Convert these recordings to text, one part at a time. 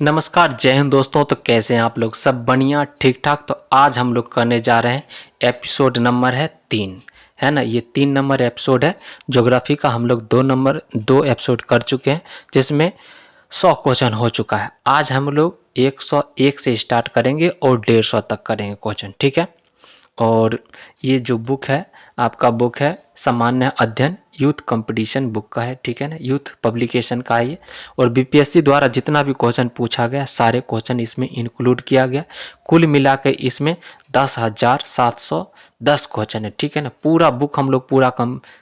नमस्कार, जय हिंद दोस्तों। तो कैसे हैं आप लोग? सब बढ़िया, ठीक ठाक। तो आज हम लोग करने जा रहे हैं, एपिसोड नंबर है 3, है ना। ये 3 नंबर एपिसोड है ज्योग्राफी का। हम लोग 2 एपिसोड कर चुके हैं जिसमें 100 क्वेश्चन हो चुका है। आज हम लोग 101 से स्टार्ट करेंगे और 150 तक करेंगे क्वेश्चन, ठीक है। और ये जो बुक है आपका बुक है सामान्य अध्ययन, यूथ कंपटीशन बुक का है, ठीक है ना। यूथ पब्लिकेशन का है ये। और बीपीएससी द्वारा जितना भी क्वेश्चन पूछा गया सारे क्वेश्चन इसमें इंक्लूड किया गया। कुल मिला के इसमें 10,710 क्वेश्चन है, ठीक है ना। पूरा बुक हम लोग पूरा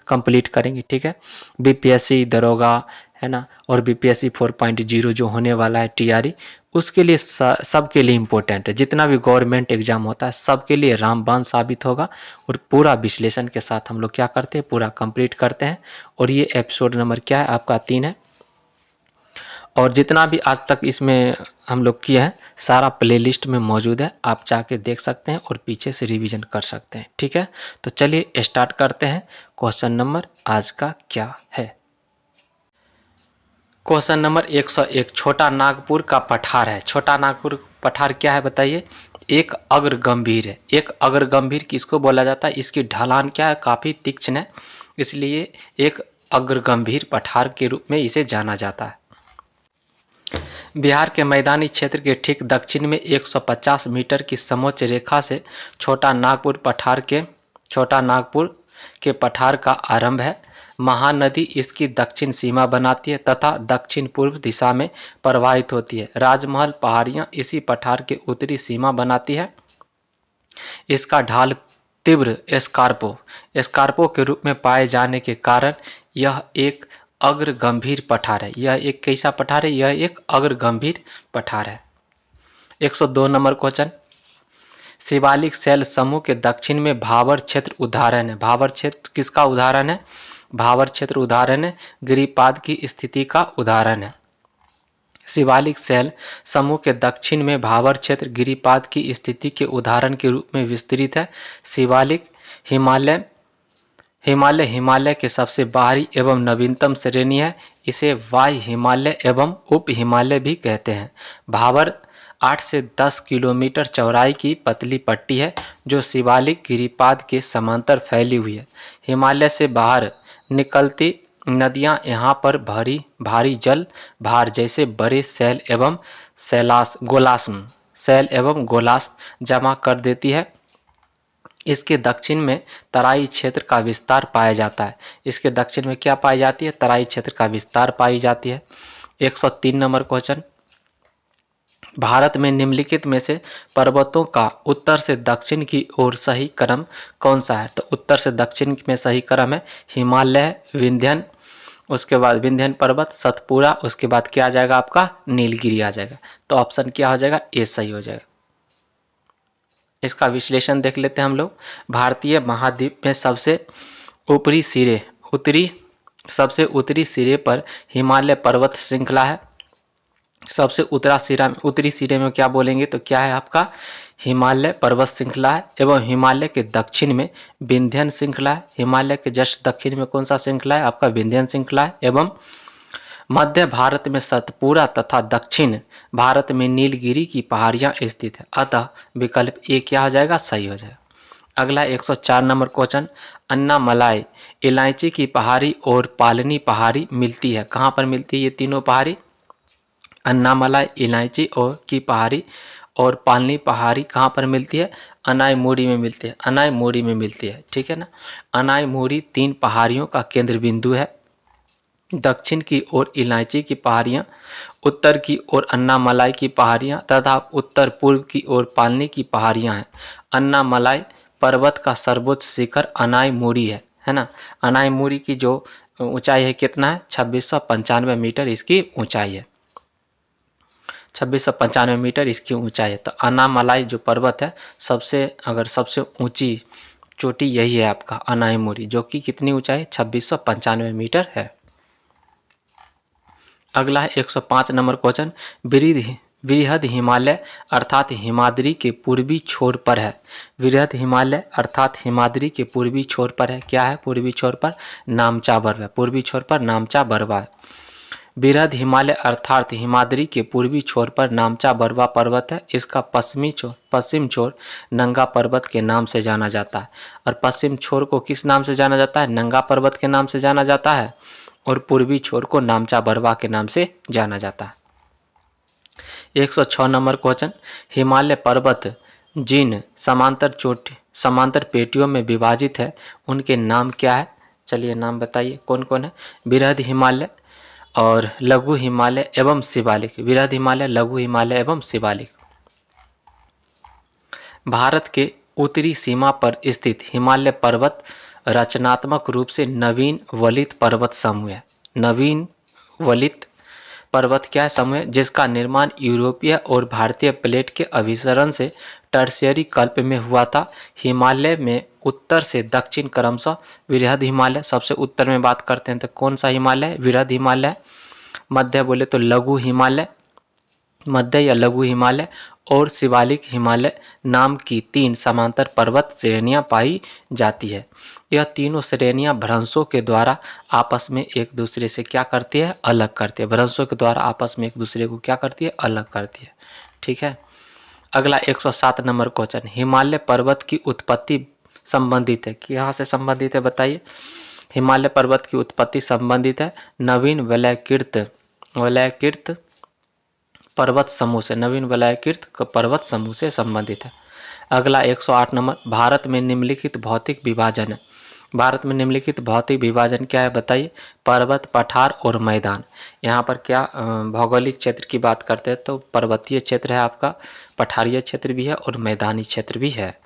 कंप्लीट करेंगे, ठीक है। बीपीएससी दरोगा, है ना, और बीपीएससी 4.0 जो होने वाला है टीआरई, उसके लिए सबके लिए इम्पोर्टेंट है। जितना भी गवर्नमेंट एग्जाम होता है सबके लिए रामबाण साबित होगा। और पूरा विश्लेषण के साथ हम लोग क्या करते हैं, पूरा कंप्लीट करते हैं। और ये एपिसोड नंबर क्या है आपका? 3 है। और जितना भी आज तक इसमें हम लोग किए हैं सारा प्लेलिस्ट में मौजूद है, आप जाके देख सकते हैं और पीछे से रिवीजन कर सकते हैं, ठीक है। तो चलिए स्टार्ट करते हैं। क्वेश्चन नंबर आज का क्या है? क्वेश्चन नंबर 101, छोटा नागपुर का पठार है। छोटा नागपुर पठार क्या है बताइए? एक अग्र गंभीर है। एक अग्र गंभीर किसको बोला जाता है? इसकी ढलान क्या है? काफ़ी तीक्ष्ण है, इसलिए एक अग्र गंभीर पठार के रूप में इसे जाना जाता है। बिहार के मैदानी क्षेत्र के ठीक दक्षिण में 150 मीटर की समोच्च रेखा से छोटा नागपुर के पठार का आरंभ है। महानदी इसकी दक्षिण सीमा बनाती है तथा दक्षिण पूर्व दिशा में प्रवाहित होती है। राजमहल पहाड़ियां इसी पठार के उत्तरी सीमा बनाती है। इसका ढाल तीव्र एस्कार्पो के रूप में पाए जाने के कारण यह एक अग्र गंभीर पठार है। यह एक कैसा पठार है? यह एक अग्र गंभीर पठार है। 102 नंबर क्वेश्चन, शिवालिक शैल समूह के दक्षिण में भाबर क्षेत्र उदाहरण है। भाबर क्षेत्र किसका उदाहरण है? भाबर क्षेत्र उदाहरण है, गिरिपाद की स्थिति का उदाहरण है। शिवालिक शैल समूह के दक्षिण में भाबर क्षेत्र गिरिपाद की स्थिति के उदाहरण के रूप में विस्तृत है। शिवालिक हिमालय के सबसे बाहरी एवं नवीनतम श्रेणी है। इसे वाय हिमालय एवं उप हिमालय भी कहते हैं। भाबर 8 से 10 किलोमीटर चौड़ाई की पतली पट्टी है जो शिवालिक गिरिपाद के समांतर फैली हुई है। हिमालय से बाहर निकलती नदियां यहाँ पर भारी जल भार जैसे बड़े शैल एवं गोलाश्म जमा कर देती है। इसके दक्षिण में तराई क्षेत्र का विस्तार पाया जाता है। इसके दक्षिण में क्या पाई जाती है? तराई क्षेत्र का विस्तार पाई जाती है। 103 नंबर क्वेश्चन, भारत में निम्नलिखित में से पर्वतों का उत्तर से दक्षिण की ओर सही क्रम कौन सा है? तो उत्तर से दक्षिण में सही क्रम है हिमालय, विंध्यन, उसके बाद विंध्यन पर्वत, सतपुड़ा, उसके बाद क्या आ जाएगा आपका? नीलगिरी आ जाएगा। तो ऑप्शन क्या हो जाएगा? ए सही हो जाएगा। इसका विश्लेषण देख लेते हैं हम लोग। भारतीय महाद्वीप में सबसे उत्तरी सिरे पर हिमालय पर्वत श्रृंखला है। सबसे उत्तरी सिरे में क्या बोलेंगे तो क्या है आपका? हिमालय पर्वत श्रृंखला है। एवं हिमालय के दक्षिण में विंध्यन श्रृंखला है। हिमालय के जस्ट दक्षिण में कौन सा श्रृंखला है? आपका विंध्यन श्रृंखला है। एवं मध्य भारत में सतपुड़ा तथा दक्षिण भारत में नीलगिरी की पहाड़ियां स्थित है। अतः विकल्प ए क्या हो जाएगा? सही हो जाएगा। अगला 104 नंबर क्वेश्चन, अन्नामलाई इलायची की पहाड़ी और पालनी पहाड़ी मिलती है। कहाँ पर मिलती है ये तीनों पहाड़ी? अन्नामलाई, इलायची और की पहाड़ी और पालनी पहाड़ी कहाँ पर मिलती है? अनाईमुड़ी में मिलती है। अनाईमुड़ी में मिलती है, ठीक है ना। अनाईमुड़ी 3 पहाड़ियों का केंद्र बिंदु है। दक्षिण की ओर इलायची की पहाड़ियाँ, उत्तर की ओर अन्नामलाई की पहाड़ियाँ तथा उत्तर पूर्व की ओर पालनी की पहाड़ियाँ हैं। अन्नामलाई पर्वत का सर्वोच्च शिखर अनाईमुड़ी है ना। अनाईमुड़ी की जो ऊंचाई है कितना है? 2695 मीटर इसकी ऊंचाई है। 2695 मीटर इसकी ऊंचाई है। तो अन्नामलाई जो पर्वत है सबसे ऊंची चोटी यही है आपका अनाईमुड़ी, जो कि कितनी ऊंचाई? 2695 मीटर है। अगला है 105 नंबर क्वेश्चन, वृहद हिमालय अर्थात हिमाद्री के पूर्वी छोर पर है। वृहद हिमालय अर्थात हिमाद्री के पूर्वी छोर पर है। क्या है पूर्वी छोर पर? नामचा बर्वा। पूर्वी छोर पर नामचा बर्वा है। बृहद हिमालय अर्थात हिमाद्री के पूर्वी छोर पर नामचा बरवा पर्वत है। इसका पश्चिम छोर नंगा पर्वत के नाम से जाना जाता है। और पश्चिम छोर को किस नाम से जाना जाता है? नंगा पर्वत के नाम से जाना जाता है। और पूर्वी छोर को नामचा बरवा के नाम से जाना जाता है। 106 नंबर क्वेश्चन, हिमालय पर्वत जिन समांतर पेटियों में विभाजित है उनके नाम क्या है? चलिए नाम बताइए कौन कौन है? बृहद हिमालय और लघु हिमालय एवं शिवालिक। बृहद हिमालय, लघु हिमालय एवं शिवालिक। भारत के उत्तरी सीमा पर स्थित हिमालय पर्वत रचनात्मक रूप से नवीन वलित पर्वत समूह है। नवीन वलित पर्वत क्या है? समूह जिसका निर्माण यूरोपीय और भारतीय प्लेट के अभिसरण से टर्शियरी कल्प में हुआ था। हिमालय में उत्तर से दक्षिण क्रमशः बृहद हिमालय, सबसे उत्तर में बात करते हैं तो कौन सा हिमालय? बृहद हिमालय। मध्य बोले तो लघु हिमालय, मध्य या लघु हिमालय और शिवालिक हिमालय नाम की 3 समांतर पर्वत श्रेणियां पाई जाती है। यह तीनों श्रेणियां भ्रंशों के द्वारा आपस में एक दूसरे से क्या करती है? अलग करती है। भ्रंशों के द्वारा आपस में एक दूसरे को क्या करती है? अलग करती है। ठीक है। अगला 107 नंबर क्वेश्चन, हिमालय पर्वत की उत्पत्ति संबंधित है। यहाँ से संबंधित है बताइए। हिमालय पर्वत की उत्पत्ति संबंधित है नवीन वलयकृत पर्वत समूह से। नवीन वलयकृत पर्वत समूह से संबंधित है। अगला 108 नंबर, भारत में निम्नलिखित भौतिक विभाजन है। भारत में निम्नलिखित भौतिक विभाजन क्या है बताइए? पर्वत, पठार और मैदान। यहाँ पर क्या भौगोलिक क्षेत्र की बात करते हैं तो पर्वतीय क्षेत्र है आपका, पठारीय क्षेत्र भी है और मैदानी क्षेत्र भी है।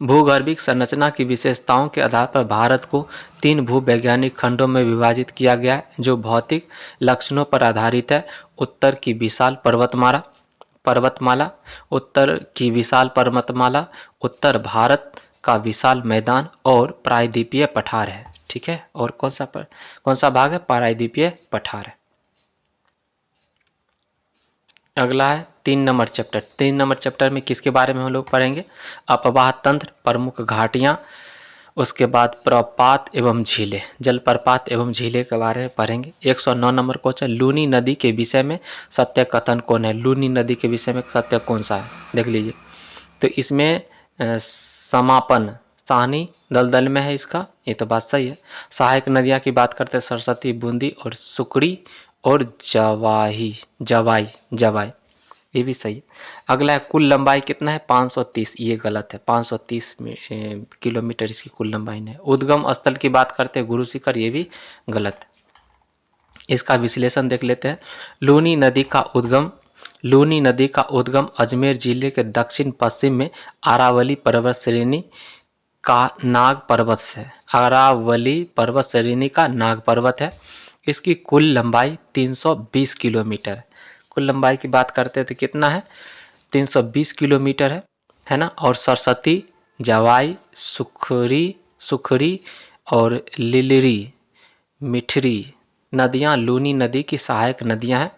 भूगर्भिक संरचना की विशेषताओं के आधार पर भारत को 3 भूवैज्ञानिक खंडों में विभाजित किया गया है जो भौतिक लक्षणों पर आधारित है। उत्तर की विशाल पर्वतमाला, उत्तर की विशाल पर्वतमाला, उत्तर भारत का विशाल मैदान और प्रायद्वीपीय पठार है। ठीक है। और कौन सा भाग है? प्रायद्वीपीय पठार है। अगला है 3 नंबर चैप्टर। 3 नंबर चैप्टर में किसके बारे में हम लोग पढ़ेंगे? अपवाह तंत्र, प्रमुख घाटियाँ, उसके बाद प्रपात एवं झीलें, जलप्रपात एवं झीलें के बारे में पढ़ेंगे। 109 नंबर क्वेश्चन, लूनी नदी के विषय में सत्य कथन कौन है? लूनी नदी के विषय में सत्य कौन सा है? देख लीजिए। तो इसमें समापन साहनी दलदल में है इसका, ये तो बात सही है। सहायक नदियाँ की बात करते हैं सरस्वती, बूंदी और सुकड़ी और जवाई, ये भी सही है। अगला है कुल लंबाई कितना है? 530, ये गलत है। 530 किलोमीटर इसकी कुल लंबाई नहीं है। उद्गम स्थल की बात करते हैं गुरु शिखर, ये भी गलत है। इसका विश्लेषण देख लेते हैं। लूनी नदी का उद्गम अजमेर जिले के दक्षिण पश्चिम में अरावली पर्वत श्रेणी का नाग पर्वत से। अरावली पर्वत श्रेणी का नाग पर्वत है। इसकी कुल लंबाई 320 किलोमीटर है। कुल लंबाई की बात करते हैं तो कितना है? 320 किलोमीटर है ना। और सरस्वती, जवाई, सुखरी और लिलरी, मिठरी नदियां लूनी नदी की सहायक नदियां हैं।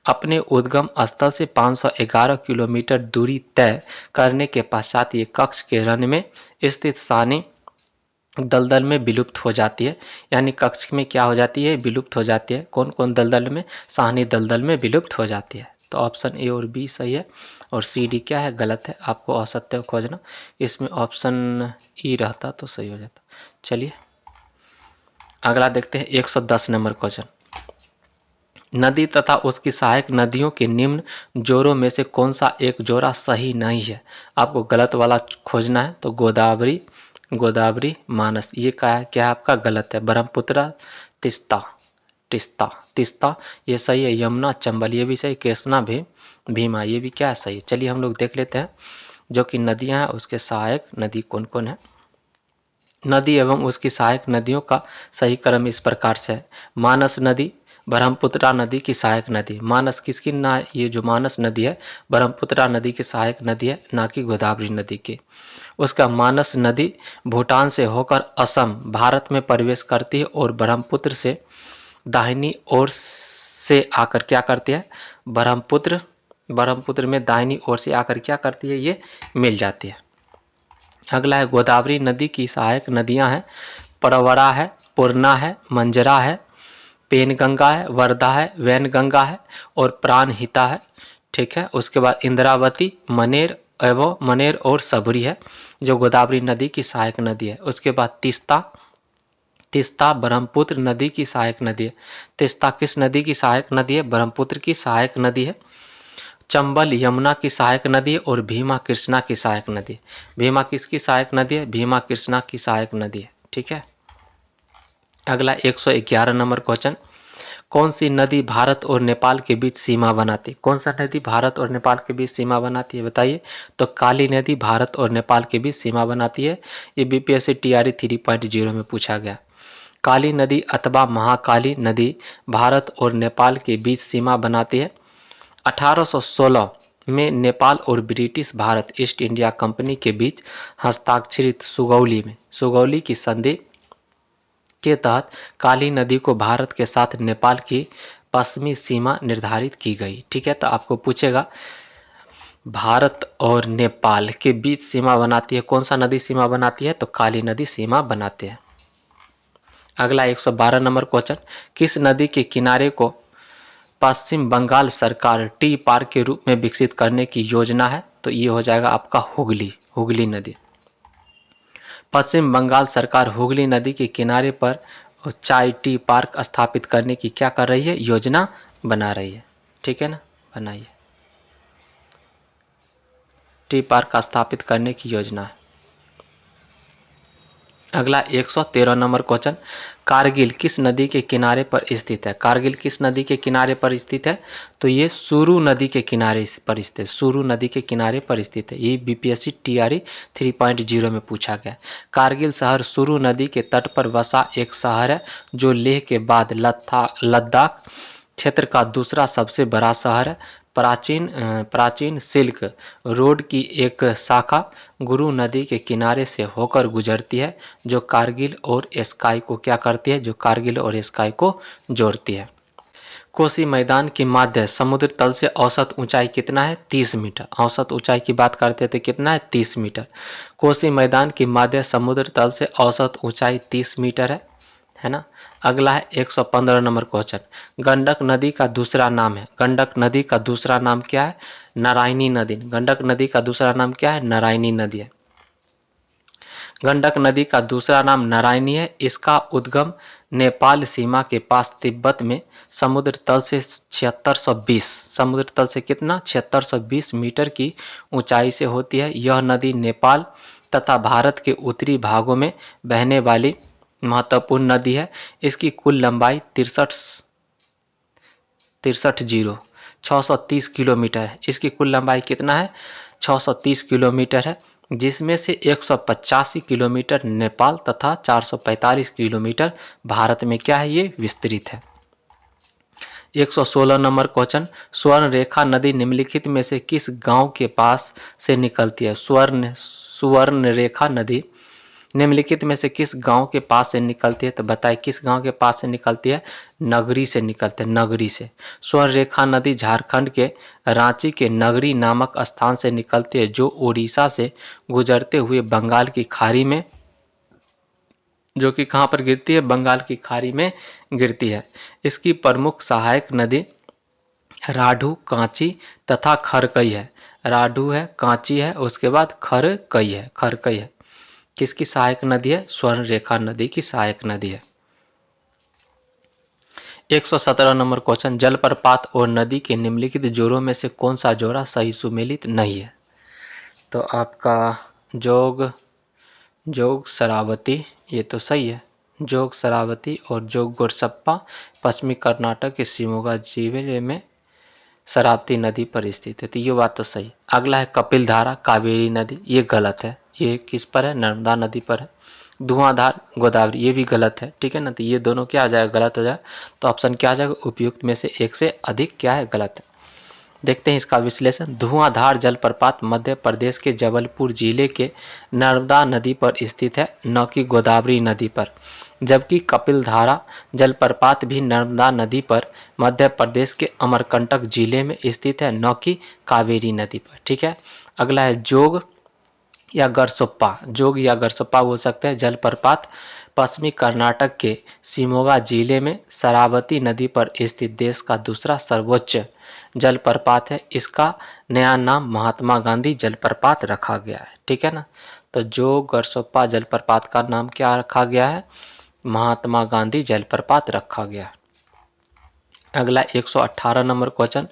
अपने उद्गम स्थल से 511 किलोमीटर दूरी तय करने के पश्चात ये कच्छ के रण में स्थित सानी दलदल में विलुप्त हो जाती है। यानी कच्छ में क्या हो जाती है? विलुप्त हो जाती है। कौन कौन दलदल में? साहनी दलदल में विलुप्त हो जाती है। तो ऑप्शन ए और बी सही है और सी डी क्या है? गलत है। आपको असत्य खोजना, इसमें ऑप्शन ई रहता तो सही हो जाता। चलिए अगला देखते हैं 110 नंबर क्वेश्चन, नदी तथा उसकी सहायक नदियों के निम्न जोड़ों में से कौन सा एक जोड़ा सही नहीं है? आपको गलत वाला खोजना है। तो गोदावरी मानस, ये क्या है आपका? गलत है। ब्रह्मपुत्र, तिस्ता ये सही है। यमुना, चंबल ये भी सही। कृष्णा, भीमा ये भी क्या है? सही है। चलिए हम लोग देख लेते हैं जो कि नदियां हैं उसके सहायक नदी कौन कौन है। नदी एवं उसकी सहायक नदियों का सही क्रम इस प्रकार से है। मानस नदी ब्रह्मपुत्रा नदी की सहायक नदी। मानस किसकी ना? ये जो मानस नदी है ब्रह्मपुत्रा नदी की सहायक नदी है, ना कि गोदावरी नदी की। उसका मानस नदी भूटान से होकर असम भारत में प्रवेश करती है और ब्रह्मपुत्र से दाहिनी ओर से आकर क्या करती है? ब्रह्मपुत्र में दाहिनी ओर से आकर क्या करती है? ये मिल जाती है। अगला है गोदावरी नदी की सहायक नदियां हैं प्रवरा है, पूर्णा है, मंजरा है, पेनगंगा है, वर्धा है, वैनगंगा है और प्राणहिता है। ठीक है, उसके बाद इंद्रावती, मनेर और सबरी है जो गोदावरी नदी की सहायक नदी है। उसके बाद तीस्ता ब्रह्मपुत्र नदी की सहायक नदी है। तीस्ता किस नदी की सहायक नदी है? ब्रह्मपुत्र की सहायक नदी है। चंबल यमुना की सहायक नदी है और भीमा कृष्णा की सहायक नदी है। भीमा किसकी सहायक नदी है? भीमा कृष्णा की सहायक नदी है। ठीक है, अगला 111 नंबर क्वेश्चन, कौन सी नदी भारत और नेपाल के बीच सीमा बनाती है? कौन सा नदी भारत और नेपाल के बीच सीमा बनाती है बताइए? तो काली नदी भारत और नेपाल के बीच सीमा बनाती है। ये बीपीएससी टीआरई 3.0 में पूछा गया। काली नदी अथवा महाकाली नदी भारत और नेपाल के बीच सीमा बनाती है। 1816 में नेपाल और British Bharat east India company के बीच हस्ताक्षरित सुगौली की संधि के तहत काली नदी को भारत के साथ नेपाल की पश्चिमी सीमा निर्धारित की गई। ठीक है, तो आपको पूछेगा भारत और नेपाल के बीच सीमा बनाती है, कौन सा नदी सीमा बनाती है? तो काली नदी सीमा बनाती है। अगला 112 नंबर क्वेश्चन, किस नदी के किनारे को पश्चिम बंगाल सरकार टी पार्क के रूप में विकसित करने की योजना है? तो ये हो जाएगा आपका हुगली नदी। पश्चिम बंगाल सरकार हुगली नदी के किनारे पर चाय टी पार्क स्थापित करने की क्या कर रही है? योजना बना रही है। ठीक है ना, बनाइए, टी पार्क स्थापित करने की योजना है। अगला 113 नंबर क्वेश्चन, कारगिल किस नदी के किनारे पर स्थित है? कारगिल किस नदी के किनारे पर स्थित है? तो ये सुरू नदी के किनारे पर स्थित है। सुरू नदी के किनारे पर स्थित है। ये बीपीएससी टीआरई 3.0 में पूछा गया। कारगिल शहर सुरू नदी के तट पर बसा एक शहर है जो लेह के बाद लद्दाख क्षेत्र का दूसरा सबसे बड़ा शहर है। प्राचीन सिल्क रोड की एक शाखा गुरु नदी के किनारे से होकर गुजरती है जो कारगिल और स्काई को क्या करती है? जो कारगिल और स्काई को जोड़ती है। कोसी मैदान की माध्य समुद्र तल से औसत ऊंचाई कितना है? 30 मीटर। औसत ऊंचाई की बात करते थे, कितना है? 30 मीटर। कोसी मैदान की माध्य समुद्र तल से औसत ऊंचाई 30 मीटर है ना। अगला है 115 नंबर क्वेश्चन, गंडक नदी का दूसरा नाम है। गंडक नदी का दूसरा नाम क्या है? नारायणी नदी। गंडक नदी का दूसरा नाम क्या है? नारायणी नदी है। गंडक नदी का दूसरा नाम नारायणी है। इसका उद्गम नेपाल सीमा के पास तिब्बत में समुद्र तल से 7620, समुद्र तल से कितना? 7620 मीटर की ऊंचाई से होती है। यह नदी नेपाल तथा भारत के उत्तरी भागों में बहने वाली महत्वपूर्ण नदी है। इसकी कुल लंबाई 630 किलोमीटर है। इसकी कुल लंबाई कितना है? 630 किलोमीटर है, जिसमें से 185 किलोमीटर नेपाल तथा 445 किलोमीटर भारत में क्या है? ये विस्तृत है। 116 नंबर क्वेश्चन, स्वर्ण रेखा नदी निम्नलिखित में से किस गांव के पास से निकलती है? स्वर्ण रेखा नदी निम्नलिखित में से किस गांव के पास से निकलती है? तो बताइए किस गांव के पास से निकलती है? नगरी से निकलते हैं, नगरी से। स्वर्ण रेखा नदी झारखंड के रांची के नगरी नामक स्थान से निकलती है जो उड़ीसा से गुजरते हुए बंगाल की खाड़ी में, जो कि कहाँ पर गिरती है? बंगाल की खाड़ी में गिरती है। इसकी प्रमुख सहायक नदी राढ़ू, कांची तथा खरकई है। राढ़ू है, कांची है, उसके बाद खरकई है। किसकी सहायक नदी है? स्वर्ण रेखा नदी की सहायक नदी है। 117 नंबर क्वेश्चन, जलप्रपात और नदी के निम्नलिखित जोड़ों में से कौन सा जोड़ा सही सुमेलित नहीं है? तो आपका जोग शरावती, ये तो सही है। जोग शरावती और जोग गोरसप्पा पश्चिमी कर्नाटक के शिमोगा जिले में शरावती नदी पर स्थित है, तो ये बात तो सही। अगला है कपिलधारा कावेरी नदी, ये गलत है। ये किस पर है? नर्मदा नदी पर है। धुआंधार गोदावरी, ये भी गलत है। ठीक है ना, तो ये दोनों क्या आ जाएगा? गलत हो जाएगा। तो ऑप्शन क्या आ जाएगा? उपयुक्त में से एक से अधिक क्या है? गलत है। देखते हैं इसका विश्लेषण। धुआंधार जलप्रपात मध्य प्रदेश के जबलपुर जिले के नर्मदा नदी पर स्थित है, न कि गोदावरी नदी पर। जबकि कपिलधारा जलप्रपात भी नर्मदा नदी पर मध्य प्रदेश के अमरकंटक जिले में स्थित है, न कि कावेरी नदी पर। ठीक है, अगला है जोग या गरसोप्पा। जोग या गरसोप्पा बोल सकते हैं। जलप्रपात पश्चिमी कर्नाटक के शिमोगा जिले में शरावती नदी पर स्थित देश का दूसरा सर्वोच्च जलप्रपात है। इसका नया नाम महात्मा गांधी जलप्रपात रखा गया है। ठीक है ना, तो जो गरसोप्पा जलप्रपात का नाम क्या रखा गया है? महात्मा गांधी जलप्रपात रखा गया है। अगला 118 नंबर क्वेश्चन,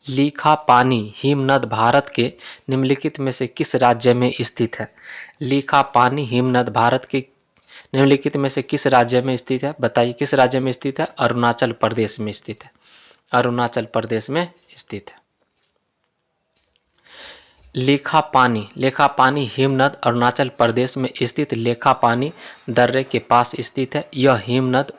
लीखा पानी हिमनद भारत के निम्नलिखित में से किस राज्य में स्थित है? लीखा पानी हिमनद भारत के निम्नलिखित में से किस राज्य में स्थित है? बताइए किस राज्य में स्थित है? अरुणाचल प्रदेश में स्थित है। अरुणाचल प्रदेश में स्थित है। लेखा पानी हिमनद अरुणाचल प्रदेश में स्थित लेखा पानी दर्रे के पास स्थित है। यह हिमनद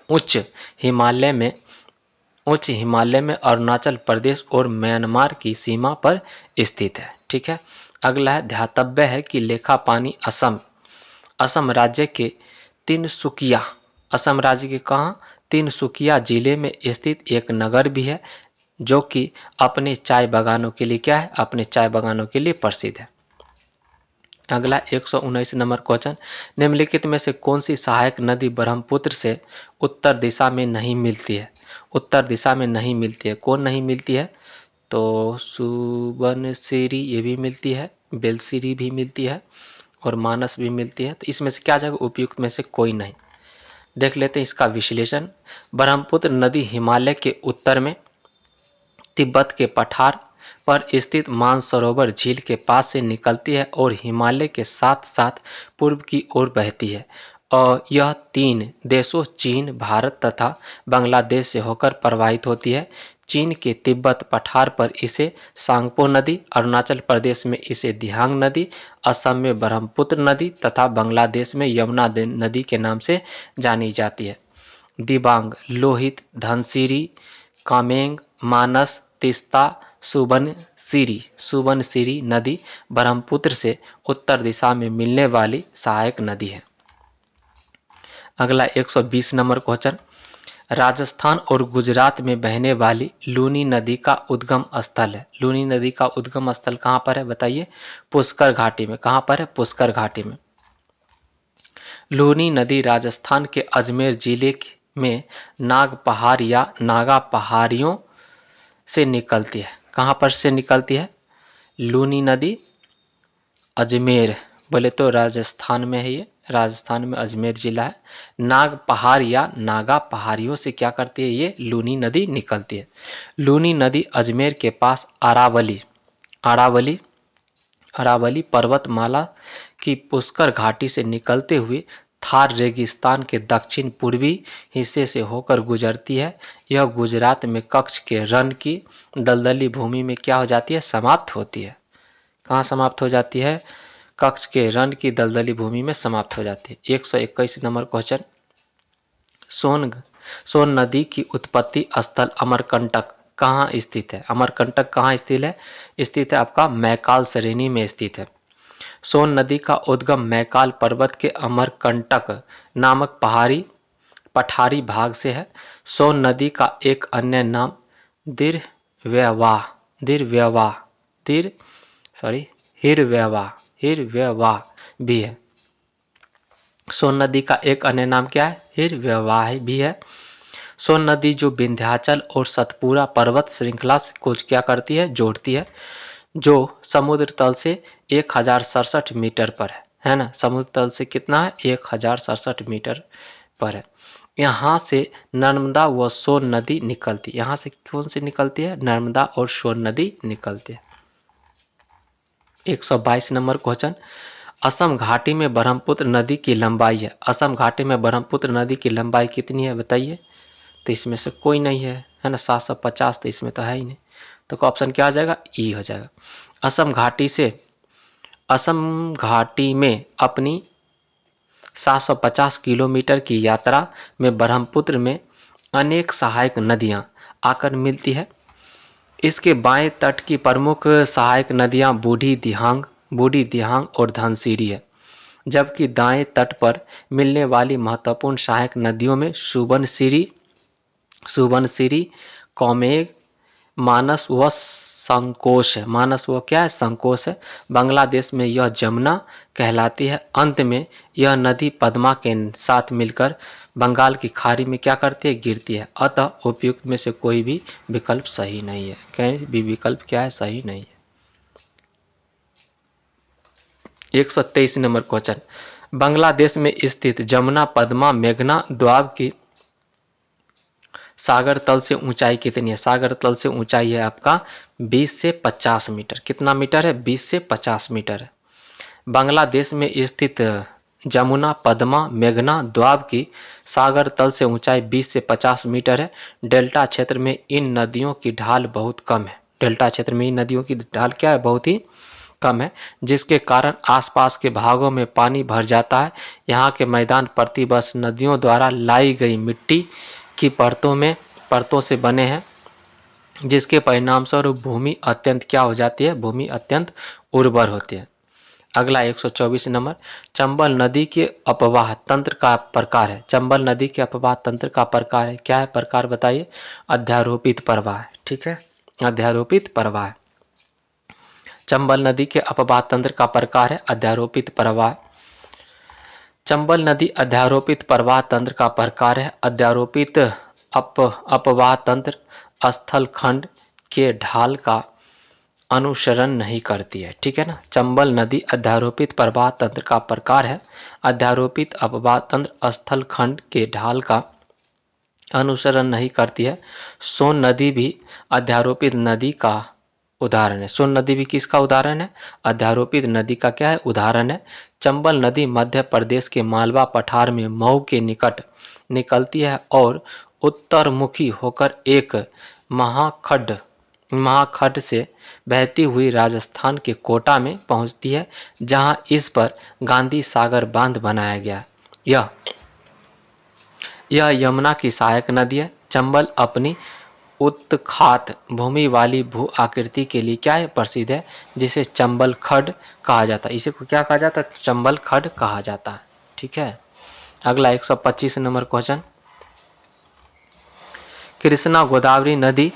उच्च हिमालय में अरुणाचल प्रदेश और म्यांमार की सीमा पर स्थित है। ठीक है। अगला है, ध्यातव्य है कि लेखा पानी असम राज्य के तिनसुकिया जिले में स्थित एक नगर भी है, जो कि अपने चाय बागानों के लिए क्या है? अपने चाय बागानों के लिए प्रसिद्ध है। अगला 119 नंबर क्वेश्चन, निम्नलिखित में से कौन सी सहायक नदी ब्रह्मपुत्र से उत्तर दिशा में नहीं मिलती है? उत्तर दिशा में नहीं मिलती है। कौन नहीं मिलती है? तो सुबनसिरी ये भी मिलती है, बेलसिरी भी मिलती है और मानस भी मिलती है। तो इसमें से क्या जाएगा? उपयुक्त में से कोई नहीं। देख लेते हैं इसका विश्लेषण। ब्रह्मपुत्र नदी हिमालय के उत्तर में तिब्बत के पठार पर स्थित मानसरोवर झील के पास से निकलती है और हिमालय के साथ साथ पूर्व की ओर बहती है। और यह 3 देशों चीन, भारत तथा बांग्लादेश से होकर प्रवाहित होती है। चीन के तिब्बत पठार पर इसे सांगपो नदी, अरुणाचल प्रदेश में इसे दिहांग नदी, असम में ब्रह्मपुत्र नदी तथा बांग्लादेश में यमुना नदी के नाम से जानी जाती है। दिबांग, लोहित, धनसिरी, कामेंग, मानस, तीस्ता, सुबनसिरी नदी ब्रह्मपुत्र से उत्तर दिशा में मिलने वाली सहायक नदी है। अगला 120 नंबर क्वेश्चन, राजस्थान और गुजरात में बहने वाली लूनी नदी का उद्गम स्थल है। लूनी नदी का उद्गम स्थल कहाँ पर है? बताइए। पुष्कर घाटी में। कहाँ पर है? पुष्कर घाटी में। लूनी नदी राजस्थान के अजमेर जिले में नाग पहाड़ या नागा पहाड़ियों से निकलती है। कहाँ पर से निकलती है? लूनी नदी अजमेर, बोले तो राजस्थान में है। ये राजस्थान में अजमेर जिला है। नाग पहाड़ या नागा पहाड़ियों से क्या करती है? ये लूनी नदी निकलती है। लूनी नदी अजमेर के पास अरावली पर्वतमाला की पुष्कर घाटी से निकलते हुए थार रेगिस्तान के दक्षिण पूर्वी हिस्से से होकर गुजरती है। यह गुजरात में कच्छ के रण की दलदली भूमि में क्या हो जाती है? समाप्त होती है। कहाँ समाप्त हो जाती है? कच्छ के रण की दलदली भूमि में समाप्त हो जाती है। 121 नंबर क्वेश्चन, सोन नदी की उत्पत्ति स्थल अमरकंटक कहाँ स्थित है? अमरकंटक कहाँ स्थित है आपका मैकाल श्रेणी में स्थित है। सोन नदी का उद्गम मैकाल पर्वत के अमरकंटक नामक पठारी भाग से है। सोन नदी का एक अन्य नाम हिरव्यवा भी है। सोन नदी का एक अन्य नाम क्या है? हिरव्यवा भी है। सोन नदी जो विंध्याचल और सतपुरा पर्वत श्रृंखला को क्या करती है? जोड़ती है, जो समुद्र तल से 1067 मीटर पर है ना। समुद्र तल से कितना है? 1067 मीटर पर है। यहाँ से नर्मदा व सोन नदी निकलती है। यहाँ से कौन सी निकलती है? नर्मदा और सोन नदी निकलती है। 122 नंबर क्वेश्चन, असम घाटी में ब्रह्मपुत्र नदी की लंबाई है। असम घाटी में ब्रह्मपुत्र नदी की लंबाई कितनी है? बताइए। तो इसमें से कोई नहीं है ना। 750, तो इसमें तो है ही नहीं। तो ऑप्शन क्या आ जाएगा? ई हो जाएगा। असम घाटी में अपनी 750 किलोमीटर की यात्रा में ब्रह्मपुत्र में अनेक सहायक नदियां आकर मिलती है। इसके बाएं तट की प्रमुख सहायक नदियां बूढ़ी दिहांग और धनसिरी है, जबकि दाएं तट पर मिलने वाली महत्वपूर्ण सहायक नदियों में सुबनसिरी, कौमेग, मानस व संकोश है। मानस वो क्या है? संकोश है। बांग्लादेश में यह जमुना कहलाती है। अंत में यह नदी पद्मा के साथ मिलकर बंगाल की खाड़ी में क्या करती है? गिरती है। अतः उपयुक्त में से कोई भी विकल्प सही नहीं है। कहीं भी विकल्प क्या है? सही नहीं है। 123 नंबर क्वेश्चन, बांग्लादेश में स्थित जमुना पद्मा मेघना दोआब की सागर तल से ऊंचाई कितनी है? सागर तल से ऊंचाई है आपका 20 से 50 मीटर। कितना मीटर है? 20 से 50 मीटर है। बांग्लादेश में स्थित जमुना पद्मा मेघना दोआब की सागर तल से ऊंचाई 20 से 50 मीटर है। डेल्टा क्षेत्र में इन नदियों की ढाल बहुत कम है। डेल्टा क्षेत्र में इन नदियों की ढाल क्या है? बहुत ही कम है, जिसके कारण आसपास के भागों में पानी भर जाता है। यहाँ के मैदान प्रतिवर्ष नदियों द्वारा लाई गई मिट्टी की परतों से बने हैं, जिसके परिणाम स्वरूप भूमि अत्यंत क्या हो जाती है? भूमि अत्यंत उर्वर होती है। अगला 124 नंबर, चंबल नदी के अपवाह तंत्र का प्रकार है। चंबल नदी के अपवाह तंत्र का प्रकार है, क्या है प्रकार बताइए? अध्यारोपित प्रवाह। ठीक है, अध्यारोपित प्रवाह। चंबल नदी के अपवाह तंत्र का प्रकार है अध्यारोपित प्रवाह। चंबल नदी अध्यारोपित प्रवाह तंत्र का प्रकार है। अध्यारोपित अपवाह तंत्र स्थल खंड के ढाल का अनुसरण नहीं करती है। ठीक है ना, चंबल नदी अध्यारोपित प्रवाह तंत्र का प्रकार है। अध्यारोपित अपवाह तंत्र स्थल खंड के ढाल का अनुसरण नहीं करती है। सोन नदी भी अध्यारोपित नदी का उदाहरण है। सोन नदी भी किसका उदाहरण है? अध्यारोपित नदी का क्या है? उदाहरण है। चंबल नदी मध्य प्रदेश के मालवा पठार में मऊ के निकट निकलती है और उत्तरमुखी होकर एक महाखड्ड से बहती हुई राजस्थान के कोटा में पहुंचती है, जहां इस पर गांधी सागर बांध बनाया गया। यह यमुना की सहायक नदी है। चंबल अपनी उत्खात भूमि वाली भू आकृति के लिए क्या है? प्रसिद्ध है, जिसे चंबल खड्ड कहा जाता है। इसे को क्या कहा जाता है? चंबल खड्ड कहा जाता है। ठीक है, अगला 125 नंबर क्वेश्चन, कृष्णा गोदावरी नदी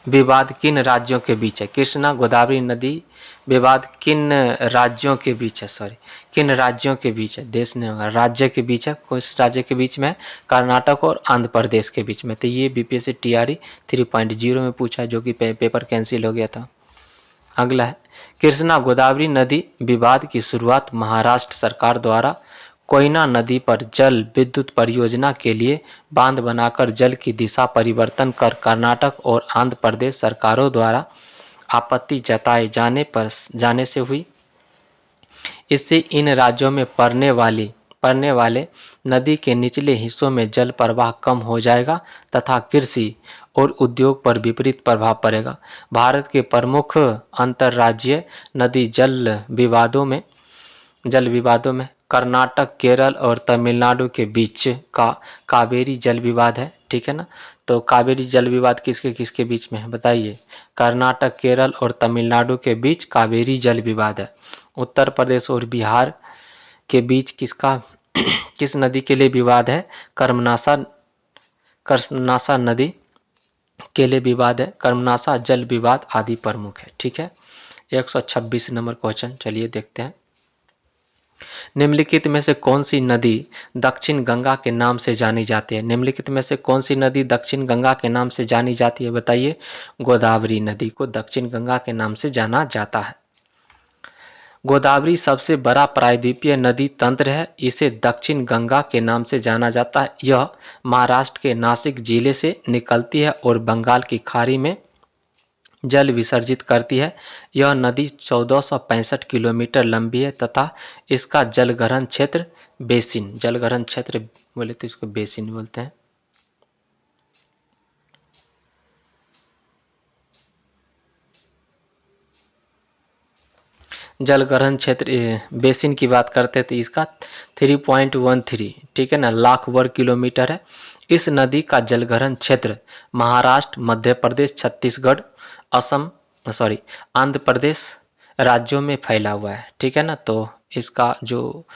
विवाद किन राज्यों के बीच है? कृष्णा गोदावरी नदी विवाद किन राज्यों के बीच है? किन राज्यों के बीच है? देश नहीं होगा, राज्य के बीच है। किस राज्य के बीच में? कर्नाटक और आंध्र प्रदेश के बीच में। तो ये बीपीएससी टीआरई 3.0 में पूछा है, जो कि पेपर कैंसिल हो गया था। अगला है, कृष्णा गोदावरी नदी विवाद की शुरुआत महाराष्ट्र सरकार द्वारा कोयना नदी पर जल विद्युत परियोजना के लिए बांध बनाकर जल की दिशा परिवर्तन कर कर्नाटक और आंध्र प्रदेश सरकारों द्वारा आपत्ति जताए जाने से हुई। इससे इन राज्यों में पड़ने वाले नदी के निचले हिस्सों में जल प्रवाह कम हो जाएगा तथा कृषि और उद्योग पर विपरीत प्रभाव पड़ेगा। भारत के प्रमुख अंतर्राज्यीय नदी जल विवादों में कर्नाटक, केरल और तमिलनाडु के बीच का कावेरी जल विवाद है। ठीक है ना, तो कावेरी जल विवाद किसके किसके बीच में है बताइए? कर्नाटक, केरल और तमिलनाडु के बीच कावेरी जल विवाद है। उत्तर प्रदेश और बिहार के बीच किस नदी के लिए विवाद है? कर्मनासा नदी के लिए विवाद है। कर्मनासा जल विवाद आदि प्रमुख है। ठीक है, 126 नंबर क्वेश्चन, चलिए देखते हैं। निम्नलिखित में से कौन सी नदी दक्षिण गंगा के नाम से जानी जाती है? निम्नलिखित में से कौन सी नदी दक्षिण गंगा के नाम से जानी जाती है बताइए? गोदावरी नदी को दक्षिण गंगा के नाम से जाना जाता है। गोदावरी सबसे बड़ा प्रायद्वीपीय नदी तंत्र है। इसे दक्षिण गंगा के नाम से जाना जाता है। यह महाराष्ट्र के नासिक जिले से निकलती है और बंगाल की खाड़ी में जल विसर्जित करती है। यह नदी 1465 किलोमीटर लंबी है तथा इसका जलग्रहण क्षेत्र बोले तो इसको बेसिन बोलते हैं। जलग्रहण क्षेत्र बेसिन की बात करते हैं तो इसका 3.13 ठीक है ना लाख वर्ग किलोमीटर है। इस नदी का जलग्रहण क्षेत्र महाराष्ट्र, मध्य प्रदेश, छत्तीसगढ़, आंध्र प्रदेश राज्यों में फैला हुआ है। ठीक है ना, तो इसका जो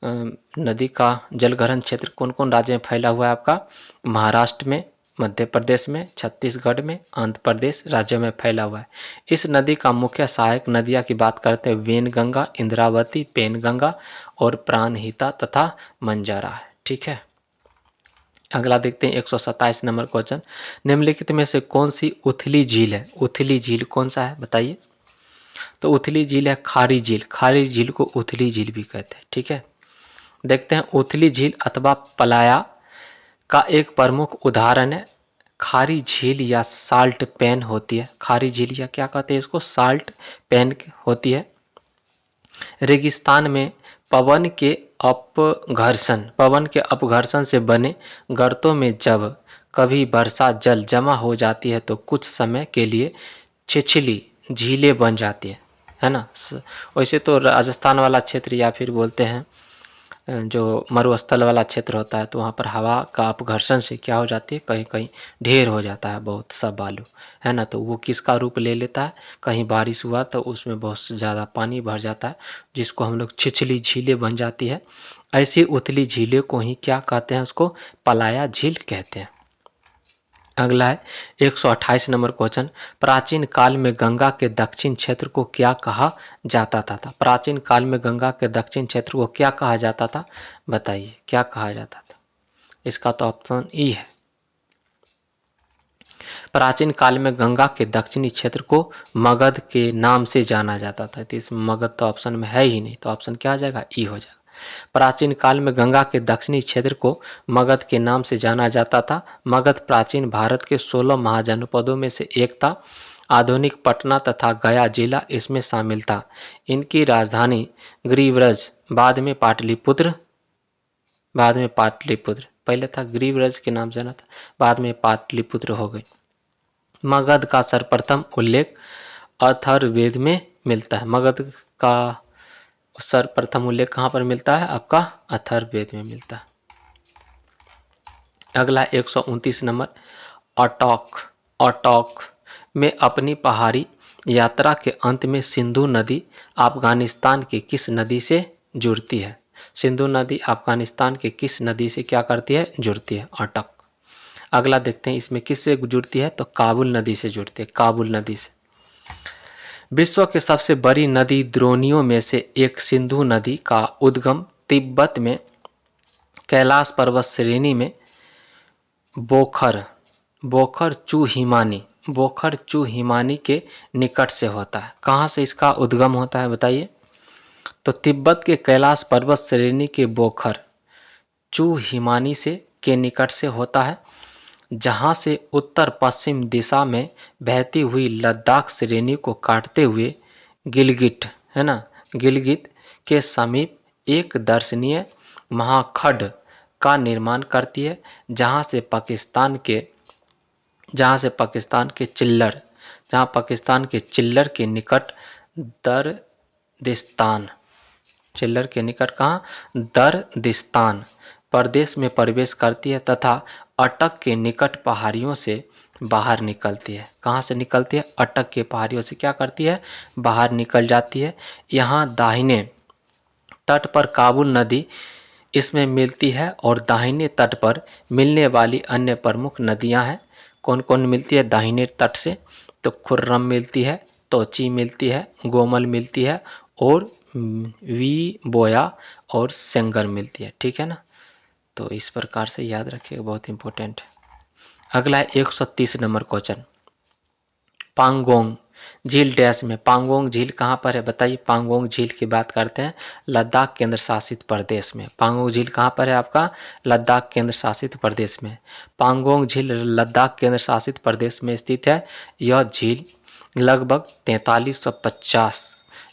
नदी का जलग्रहण क्षेत्र कौन कौन राज्य में फैला हुआ है? आपका महाराष्ट्र में, मध्य प्रदेश में, छत्तीसगढ़ में, आंध्र प्रदेश राज्यों में फैला हुआ है। इस नदी का मुख्य सहायक नदियाँ की बात करते हैं वेनगंगा, इंद्रावती, पेनगंगा और प्राणहिता तथा मंजारा है। ठीक है, अगला देखते हैं 127 नंबर क्वेश्चन। निम्नलिखित में से कौन सी उथली झील है? उथली झील कौन सा है बताइए? तो उथली झील है खारी झील। खारी झील को उथली झील भी कहते हैं। ठीक है, देखते हैं उथली झील अथवा पलाया का एक प्रमुख उदाहरण है खारी झील या साल्ट पेन होती है। खारी झील या क्या कहते हैं इसको? साल्ट पेन होती है। रेगिस्तान में पवन के अपघर्षण से बने गर्तों में जब कभी वर्षा जल जमा हो जाती है तो कुछ समय के लिए छिछली झीलें बन जाती है ना। वैसे तो राजस्थान वाला क्षेत्र या फिर बोलते हैं जो मरुस्थल वाला क्षेत्र होता है तो वहाँ पर हवा का अपघर्षण से क्या हो जाती है, कहीं कहीं ढेर हो जाता है बहुत सा बालू, है ना। तो वो किसका रूप ले लेता है? कहीं बारिश हुआ तो उसमें बहुत ज़्यादा पानी भर जाता है जिसको हम लोग छिछली झीलें बन जाती है। ऐसी उथली झीलें को ही क्या कहते हैं? उसको पलाया झील कहते हैं। अगला है 128 नंबर क्वेश्चन। प्राचीन काल में गंगा के दक्षिण क्षेत्र को क्या कहा जाता था? प्राचीन काल में गंगा के दक्षिण क्षेत्र को क्या कहा जाता था? बताइए क्या कहा जाता था? इसका तो ऑप्शन ई है। प्राचीन काल में गंगा के दक्षिणी क्षेत्र को मगध के नाम से जाना जाता था। तो इस मगध तो ऑप्शन में है ही नहीं, तो ऑप्शन क्या आ जाएगा? ई हो जाएगा। प्राचीन काल में गंगा के दक्षिणी क्षेत्र को मगध के नाम से जाना जाता था। मगध प्राचीन भारत के 16 महाजनपदों में से एक था। आधुनिक पटना तथा गया जिला इसमें शामिल था। इनकी राजधानी गिरिव्रज, बाद में पाटलिपुत्र पहले था गिरिव्रज के नाम से जाना था, बाद में पाटलिपुत्र हो गई। मगध का सर्वप्रथम उल्लेख अथर्ववेद में मिलता है। मगध का सर्वप्रथम उल्लेख कहाँ पर मिलता है? आपका अथर्ववेद में मिलता है। अगला 129 नंबर। अटोक में अपनी पहाड़ी यात्रा के अंत में सिंधु नदी अफगानिस्तान के किस नदी से जुड़ती है? सिंधु नदी अफगानिस्तान के किस नदी से क्या करती है? जुड़ती है, अटक। अगला देखते हैं इसमें किससे जुड़ती है? तो काबुल नदी से जुड़ती है, काबुल नदी से। विश्व के सबसे बड़ी नदी द्रोणियों में से एक सिंधु नदी का उद्गम तिब्बत में कैलाश पर्वत श्रेणी में बोखर चू हिमानी के निकट से होता है। कहाँ से इसका उद्गम होता है बताइए? तो तिब्बत के कैलाश पर्वत श्रेणी के बोखर चू हिमानी से के निकट से होता है, जहाँ से उत्तर पश्चिम दिशा में बहती हुई लद्दाख श्रेणी को काटते हुए गिलगिट, है ना, गिलगित के समीप एक दर्शनीय महाखंड का निर्माण करती है, जहाँ पाकिस्तान के चिल्लर के निकट दर्दिस्तान प्रदेश में प्रवेश करती है तथा अटक के निकट पहाड़ियों से बाहर निकलती है। कहाँ से निकलती है? अटक के पहाड़ियों से क्या करती है? बाहर निकल जाती है। यहाँ दाहिने तट पर काबुल नदी इसमें मिलती है और दाहिने तट पर मिलने वाली अन्य प्रमुख नदियाँ हैं। कौन कौन मिलती है दाहिने तट से? तो खुर्रम मिलती है, तोची मिलती है, गोमल मिलती है और वी बोया और सेंगर मिलती है। ठीक है ना, तो इस प्रकार से याद रखिएगा, बहुत इंपॉर्टेंट है। अगला है 130 नंबर क्वेश्चन। पांगोंग झील डैश में। पांगोंग झील कहाँ पर है बताइए? पांगोंग झील की बात करते हैं लद्दाख केंद्र शासित प्रदेश में। पांगोंग झील कहाँ पर है आपका? लद्दाख केंद्र शासित प्रदेश में। पांगोंग झील लद्दाख केंद्र शासित प्रदेश में स्थित है। यह झील लगभग 4350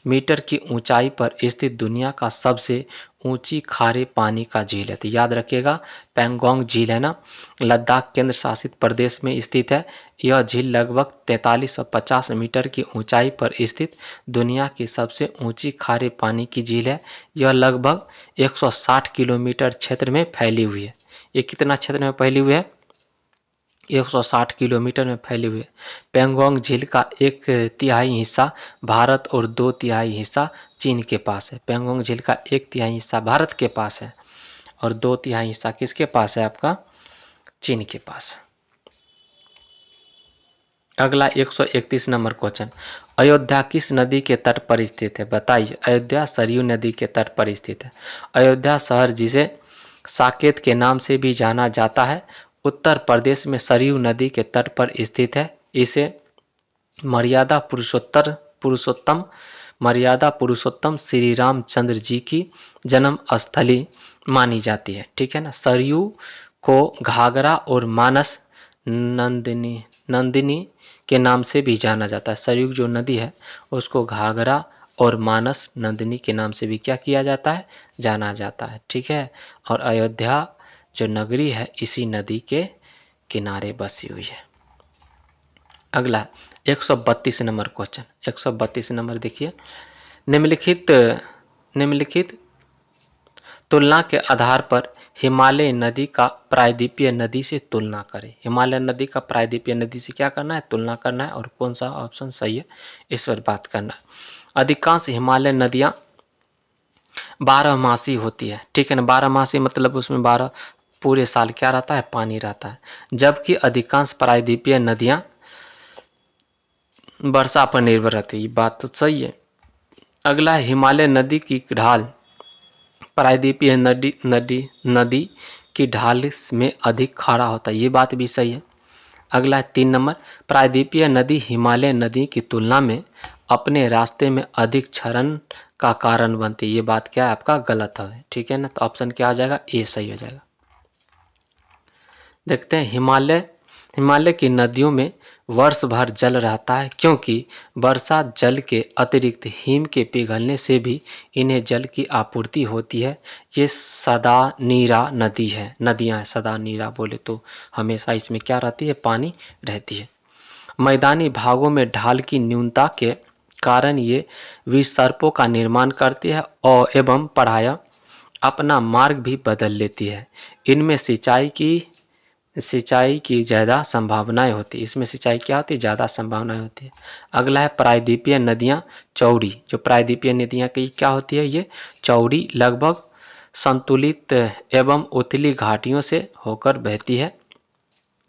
मीटर की ऊंचाई पर स्थित दुनिया का सबसे ऊंची खारे पानी का झील है। तो याद रखिएगा पैंगोंग झील है ना, लद्दाख केंद्र शासित प्रदेश में स्थित है। यह झील लगभग 4350 मीटर की ऊंचाई पर स्थित दुनिया की सबसे ऊंची खारे पानी की झील है। यह लगभग 160 किलोमीटर क्षेत्र में फैली हुई है। ये कितना क्षेत्र में फैली हुई है? 160 किलोमीटर में फैली हुई है। पैंगोंग झील का 1/3 हिस्सा भारत और 2/3 हिस्सा चीन के पास है। पैंगोंग झील का 1/3 हिस्सा भारत के पास है और 2/3 हिस्सा किसके पास है? आपका चीन के पास है। अगला 131 नंबर क्वेश्चन, अयोध्या किस नदी के तट पर स्थित है? बताइए। अयोध्या सरयू नदी के तट पर स्थित है। अयोध्या शहर, जिसे साकेत के नाम से भी जाना जाता है, उत्तर प्रदेश में सरयू नदी के तट पर स्थित है। इसे मर्यादा पुरुषोत्तम श्री रामचंद्र जी की जन्म स्थली मानी जाती है। ठीक है ना। सरयू को घाघरा और मानस नंदिनी के नाम से भी जाना जाता है। सरयू जो नदी है उसको घाघरा और मानस नंदिनी के नाम से भी क्या किया जाता है? जाना जाता है। ठीक है। और अयोध्या जो नगरी है इसी नदी के किनारे बसी हुई है। अगला 132 नंबर क्वेश्चन, 132 नंबर देखिए, निम्नलिखित तुलना के आधार पर हिमालय नदी का प्रायद्वीपीय नदी से तुलना करें। हिमालय नदी का प्रायद्वीपीय नदी से क्या करना है? तुलना करना है। और कौन सा ऑप्शन सही है इस पर बात करना है। अधिकांश हिमालय नदियां 12मासी होती है। ठीक है ना। 12मासी मतलब उसमें 12 पूरे साल क्या रहता है? पानी रहता है। जबकि अधिकांश प्रायद्वीपीय नदियां वर्षा पर निर्भर रहती है। ये बात तो सही है। अगला है, हिमालय नदी की ढाल प्रायद्वीपीय नदी की ढाल में अधिक खारा होता है। ये बात भी सही है। अगला है 3 नंबर, प्रायद्वीपीय नदी हिमालय नदी की तुलना में अपने रास्ते में अधिक क्षरण का कारण बनती है। ये बात क्या है? आपका गलत है। ठीक है ना। तो ऑप्शन क्या आ जाएगा? ए सही हो जाएगा। देखते हैं, हिमालय की नदियों में वर्ष भर जल रहता है, क्योंकि वर्षा जल के अतिरिक्त हिम के पिघलने से भी इन्हें जल की आपूर्ति होती है। ये सदा नीरा नदियाँ हैं। सदा नीरा बोले तो हमेशा इसमें क्या रहती है? पानी रहती है। मैदानी भागों में ढाल की न्यूनता के कारण ये विसर्पों का निर्माण करती है और एवं प्रायः अपना मार्ग भी बदल लेती है। इनमें सिंचाई की ज़्यादा संभावनाएं होती है। इसमें सिंचाई क्या होती है? ज़्यादा संभावनाएं होती है। अगला है प्रायद्वीपीय नदियाँ चौड़ी। जो प्रायद्वीपीय नदियाँ की क्या होती है? ये चौड़ी, लगभग संतुलित एवं उथली घाटियों से होकर बहती है,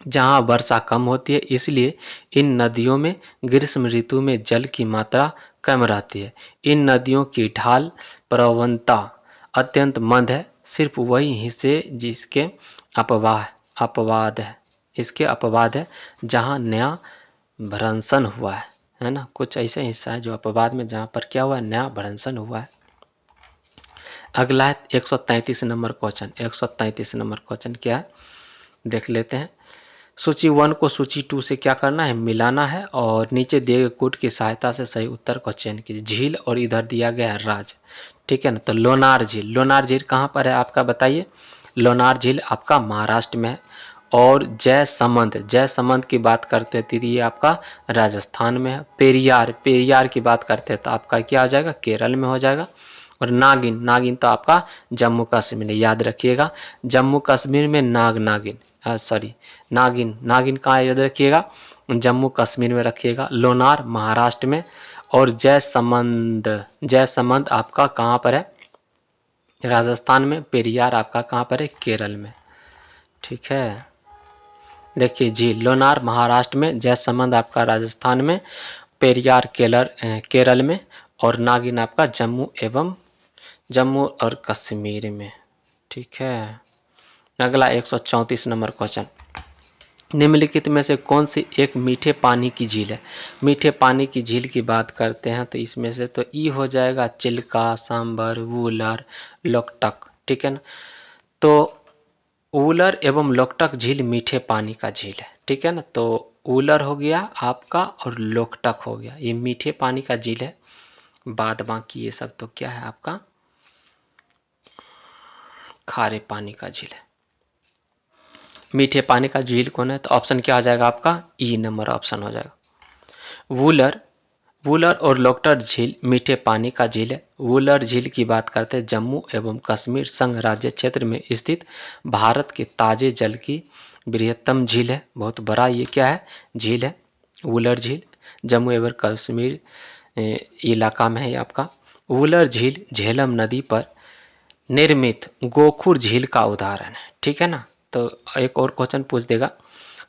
जहाँ वर्षा कम होती है। इसलिए इन नदियों में ग्रीष्म ऋतु में जल की मात्रा कम रहती है। इन नदियों की ढाल प्रवणता अत्यंत मंद है। सिर्फ वही हिस्से जिसके अपवाद है जहाँ नया भ्रंशन हुआ है ना। कुछ ऐसे हिस्सा है जो अपवाद में, जहाँ पर क्या हुआ है? नया भ्रंशन हुआ है। अगला है 133 नंबर क्वेश्चन। 133 नंबर क्वेश्चन क्या है? देख लेते हैं। सूची 1 को सूची 2 से क्या करना है? मिलाना है और नीचे दिए गए कोड की सहायता से सही उत्तर को चयन कीजिए। झील और इधर दिया गया है राज्य। ठीक है ना। तो लोनार झील कहाँ पर है आपका? बताइए। लोनार झील आपका महाराष्ट्र में है। और जयसमंद की बात करते हैं तो ये आपका राजस्थान में है। पेरियार की बात करते हैं तो आपका क्या हो जाएगा? केरल में हो जाएगा। और नागिन तो आपका जम्मू कश्मीर में, याद रखिएगा। जम्मू कश्मीर में नागिन कहाँ याद रखिएगा? जम्मू कश्मीर में रखिएगा। लोनार महाराष्ट्र में। और जयसमंद आपका कहाँ पर है? राजस्थान में। पेरियार आपका कहाँ पर है? केरल में। ठीक है। देखिए, झील लोनार महाराष्ट्र में, जयसमंद आपका राजस्थान में, पेरियार केरल में, और नागिन आपका जम्मू और कश्मीर में। ठीक है। अगला 134 नंबर क्वेश्चन, निम्नलिखित में से कौन सी एक मीठे पानी की झील है? मीठे पानी की झील की बात करते हैं तो इसमें से तो ई हो जाएगा, चिल्का, सांबर, वूलर, लोकटक। ठीक है ना। तो वूलर एवं लोकटक झील मीठे पानी का झील है। ठीक है ना। तो वूलर हो गया आपका और लोकटक हो गया, ये मीठे पानी का झील है। बाद बाकी ये सब तो क्या है आपका? खारे पानी का झील है। मीठे पानी का झील कौन है? तो ऑप्शन क्या आ जाएगा आपका? ई नंबर ऑप्शन हो जाएगा। वूलर और लोकटक झील मीठे पानी का झील है। वूलर झील की बात करते हैं जम्मू एवं कश्मीर संघ राज्य क्षेत्र में स्थित भारत के ताजे जल की बृहत्तम झील है। बहुत बड़ा ये क्या है? झील है। वूलर झील जम्मू एवं कश्मीर इलाका में है आपका। वूलर झील झेलम नदी पर निर्मित गोखुर झील का उदाहरण है। ठीक है ना। तो एक और क्वेश्चन पूछ देगा,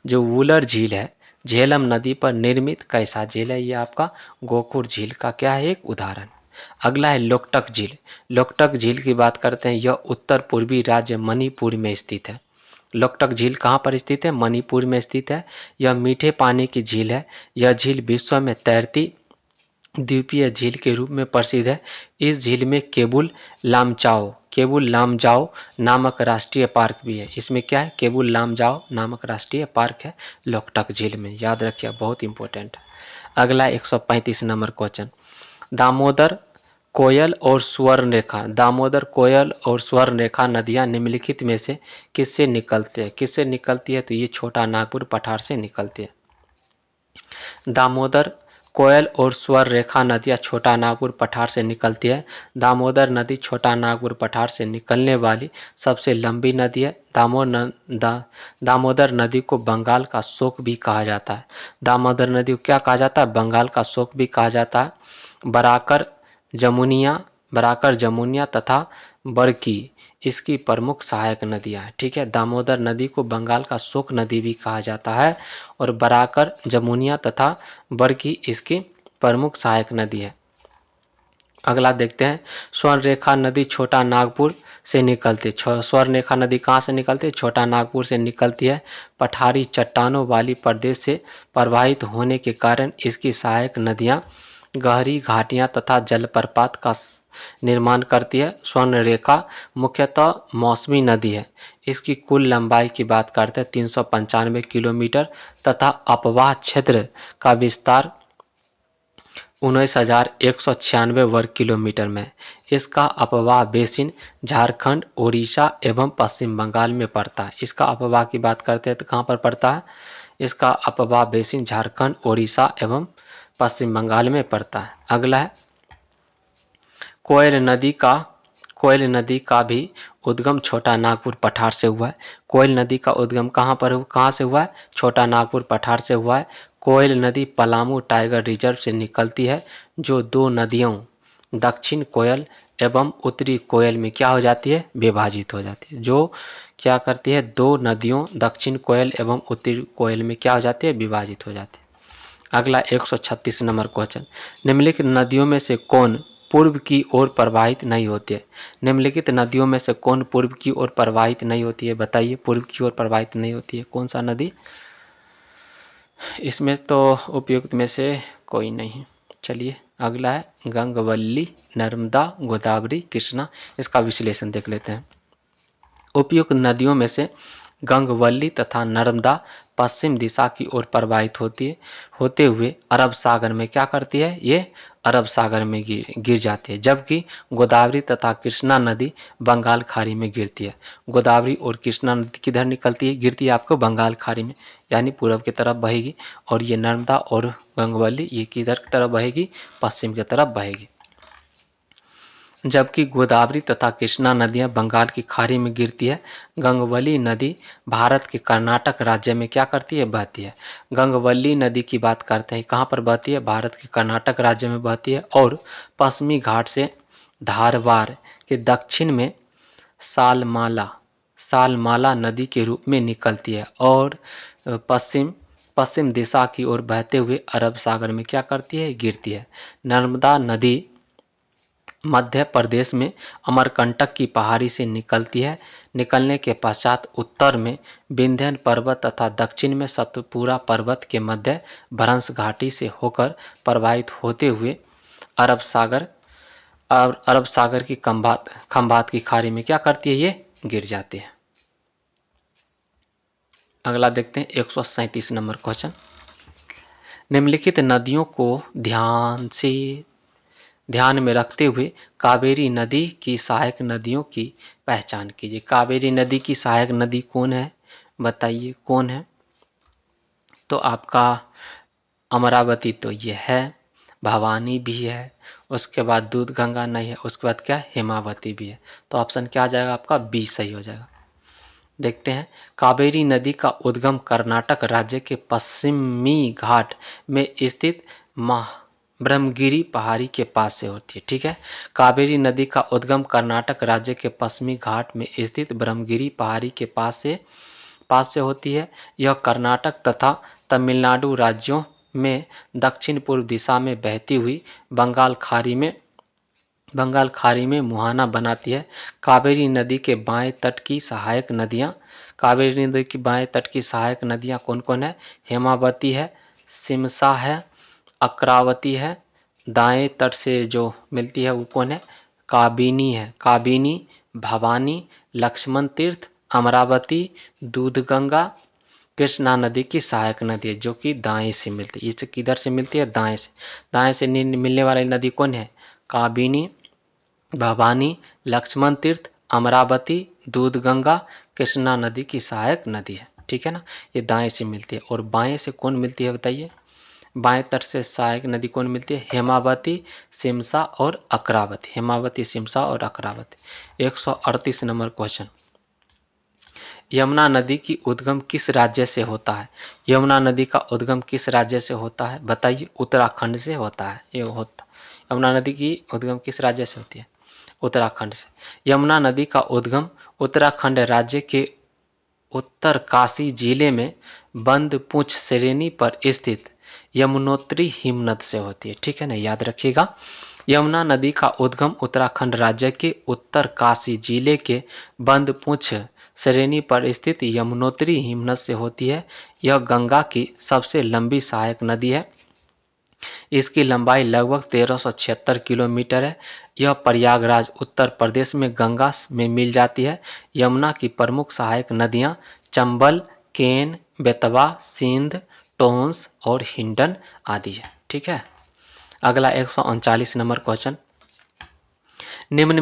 जो वूलर झील है झेलम नदी पर निर्मित कैसा झील है? ये आपका गोकुर झील का क्या है? एक उदाहरण। अगला है लोकटक झील। लोकटक झील की बात करते हैं, यह उत्तर पूर्वी राज्य मणिपुर में स्थित है। लोकटक झील कहाँ पर स्थित है? मणिपुर में स्थित है। यह मीठे पानी की झील है। यह झील विश्व में तैरती द्वीपीय झील के रूप में प्रसिद्ध है। इस झील में केबुल लामजाओ नामक राष्ट्रीय पार्क भी है। इसमें क्या है? केबुल लामजाओ नामक राष्ट्रीय पार्क है लोकटक झील में, याद रखिए, बहुत इंपॉर्टेंट है। अगला 135 नंबर क्वेश्चन, दामोदर, कोयल और सुवर्णरेखा। दामोदर, कोयल और सुवर्णरेखा नदियां निम्नलिखित में से किससे निकलती है? किससे निकलती है? तो ये छोटा नागपुर पठार से निकलती है। दामोदर, कोयल और स्वर्णरेखा नदियां छोटा नागपुर पठार से निकलती है। दामोदर नदी छोटा नागपुर पठार से निकलने वाली सबसे लंबी नदी है। दामोदर नदी को बंगाल का शोक भी कहा जाता है। दामोदर नदी को क्या कहा जाता है? बंगाल का शोक भी कहा जाता है। बराकर, जमुनिया तथा बरकी इसकी प्रमुख सहायक नदियां हैं। ठीक है, दामोदर नदी को बंगाल का शोक नदी भी कहा जाता है और बराकर, जमुनिया तथा बरकी इसकी प्रमुख सहायक नदी है। अगला देखते हैं, स्वर्णरेखा नदी छोटा नागपुर से निकलती है। स्वर्णरेखा नदी कहाँ से निकलती है? छोटा नागपुर से निकलती है। पठारी चट्टानों वाली प्रदेश से प्रवाहित होने के कारण इसकी सहायक नदियां गहरी घाटियां तथा जलप्रपात का निर्माण करती है। स्वर्णरेखा मुख्यतः मौसमी नदी है। इसकी कुल लंबाई की बात करते हैं 395 किलोमीटर तथा अपवाह क्षेत्र का विस्तार 19,196 वर्ग किलोमीटर में। इसका अपवाह बेसिन झारखंड, उड़ीसा एवं पश्चिम बंगाल में पड़ता है। इसका अपवाह की बात करते हैं तो कहाँ पर पड़ता है? इसका अपवाह बेसिन झारखंड, उड़ीसा एवं पश्चिम बंगाल में पड़ता है। अगला है, कोयल नदी का भी उद्गम छोटा नागपुर पठार से हुआ है। कोयल नदी का उद्गम कहाँ से हुआ है? छोटा नागपुर पठार से हुआ है। कोयल नदी पलामू टाइगर रिजर्व से निकलती है, जो दो नदियों दक्षिण कोयल एवं उत्तरी कोयल में क्या हो जाती है? विभाजित हो जाती है। जो क्या करती है? दो नदियों दक्षिण कोयल एवं उत्तरी कोयल में क्या हो जाती है? विभाजित हो जाती है। अगला 136 नंबर क्वेश्चन, निम्नलिखित नदियों में से कौन पूर्व की ओर प्रवाहित नहीं होती है? निम्नलिखित नदियों में से कौन पूर्व की ओर प्रवाहित नहीं होती है? बताइए, पूर्व की ओर प्रवाहित नहीं होती है कौन सा नदी? इसमें तो उपयुक्त में से कोई नहीं। चलिए अगला है, गंगवल्ली, नर्मदा, गोदावरी, कृष्णा। इसका विश्लेषण देख लेते हैं। उपयुक्त नदियों में से गंगवल्ली तथा नर्मदा पश्चिम दिशा की ओर प्रवाहित होते हुए अरब सागर में क्या करती है? ये अरब सागर में गिर जाती है। जबकि गोदावरी तथा कृष्णा नदी बंगाल खाड़ी में गिरती है। गोदावरी और कृष्णा नदी किधर निकलती है? गिरती है आपको बंगाल खाड़ी में, यानी पूर्व की तरफ बहेगी। और ये नर्मदा और गंगवल्ली ये किधर की तरफ बहेगी? पश्चिम की तरफ बहेगी। जबकि गोदावरी तथा कृष्णा नदियां बंगाल की खाड़ी में गिरती है। गंगवल्ली नदी भारत के कर्नाटक राज्य में क्या करती है? बहती है। गंगवल्ली नदी की बात करते हैं, कहाँ पर बहती है? भारत के कर्नाटक राज्य में बहती है और पश्चिमी घाट से धारवाड़ के दक्षिण में सालमाला नदी के रूप में निकलती है और पश्चिम दिशा की ओर बहते हुए अरब सागर में क्या करती है? गिरती है। नर्मदा नदी मध्य प्रदेश में अमरकंटक की पहाड़ी से निकलती है। निकलने के पश्चात उत्तर में विंध्य पर्वत तथा दक्षिण में सतपुरा पर्वत के मध्य भ्रंश घाटी से होकर प्रवाहित होते हुए अरब सागर की खंभात की खाड़ी में क्या करती है? ये गिर जाती है। अगला देखते हैं 137 नंबर क्वेश्चन, निम्नलिखित नदियों को ध्यान में रखते हुए कावेरी नदी की सहायक नदियों की पहचान कीजिए। कावेरी नदी की सहायक नदी कौन है? बताइए कौन है? तो आपका अमरावती तो ये है, भवानी भी है, उसके बाद दूध गंगा नहीं है, उसके बाद क्या? हेमावती भी है। तो ऑप्शन क्या आ जाएगा आपका? बी सही हो जाएगा। देखते हैं, कावेरी नदी का उद्गम कर्नाटक राज्य के पश्चिमी घाट में स्थित ब्रह्मगिरी पहाड़ी के पास से होती है। ठीक है, कावेरी नदी का उद्गम कर्नाटक राज्य के पश्चिमी घाट में स्थित ब्रह्मगिरी पहाड़ी के पास से होती है। यह कर्नाटक तथा तमिलनाडु राज्यों में दक्षिण पूर्व दिशा में बहती हुई बंगाल खाड़ी में मुहाना बनाती है। कावेरी नदी के बाएं तट की सहायक नदियाँ, कावेरी नदी की बाएं तट की सहायक नदियाँ कौन कौन है? हेमावती है, सिमसा है, अक्रावती है। दाएं तट से जो मिलती है वो कौन है? काबिनी है, काबिनी, भवानी, लक्ष्मण तीर्थ, अमरावती, दूधगंगा, कृष्णा नदी की सहायक नदी है जो कि दाएं से मिलती है। इसे किधर से मिलती है? दाएं से। दाएं से मिलने वाली नदी कौन है? काबिनी, भवानी, लक्ष्मण तीर्थ, अमरावती, दूधगंगा, कृष्णा नदी की सहायक नदी है। ठीक है ना, ये दाएं से मिलती है। और बाएं से कौन मिलती है बताइए? बाएं तट से सहायक नदी कौन मिलती है? हेमावती, सिमसा और अक्रावती। हेमावती, सिमसा और अक्रावती। 138 नंबर क्वेश्चन, यमुना नदी की उद्गम किस राज्य से होता है? यमुना नदी का उद्गम किस राज्य से होता है? बताइए। उत्तराखंड से होता है। ये होता यमुना नदी की उद्गम किस राज्य से होती है? उत्तराखंड से। यमुना नदी का उद्गम उत्तराखंड राज्य के उत्तरकाशी जिले में बंदपूछ श्रेणी पर स्थित यमुनोत्री हिमनद से होती है। ठीक है ना, याद रखिएगा। यमुना नदी का उद्गम उत्तराखंड राज्य के उत्तरकाशी जिले के बंदपूछ श्रेणी पर स्थित यमुनोत्री हिमनद से होती है। यह गंगा की सबसे लंबी सहायक नदी है। इसकी लंबाई लगभग 1376 किलोमीटर है। यह प्रयागराज उत्तर प्रदेश में गंगा में मिल जाती है। यमुना की प्रमुख सहायक नदियां चंबल, केन, बेतवा, सिंध, टोंस और हिंडन आदि है। ठीक है। अगला 139 नंबर क्वेश्चन, निम्न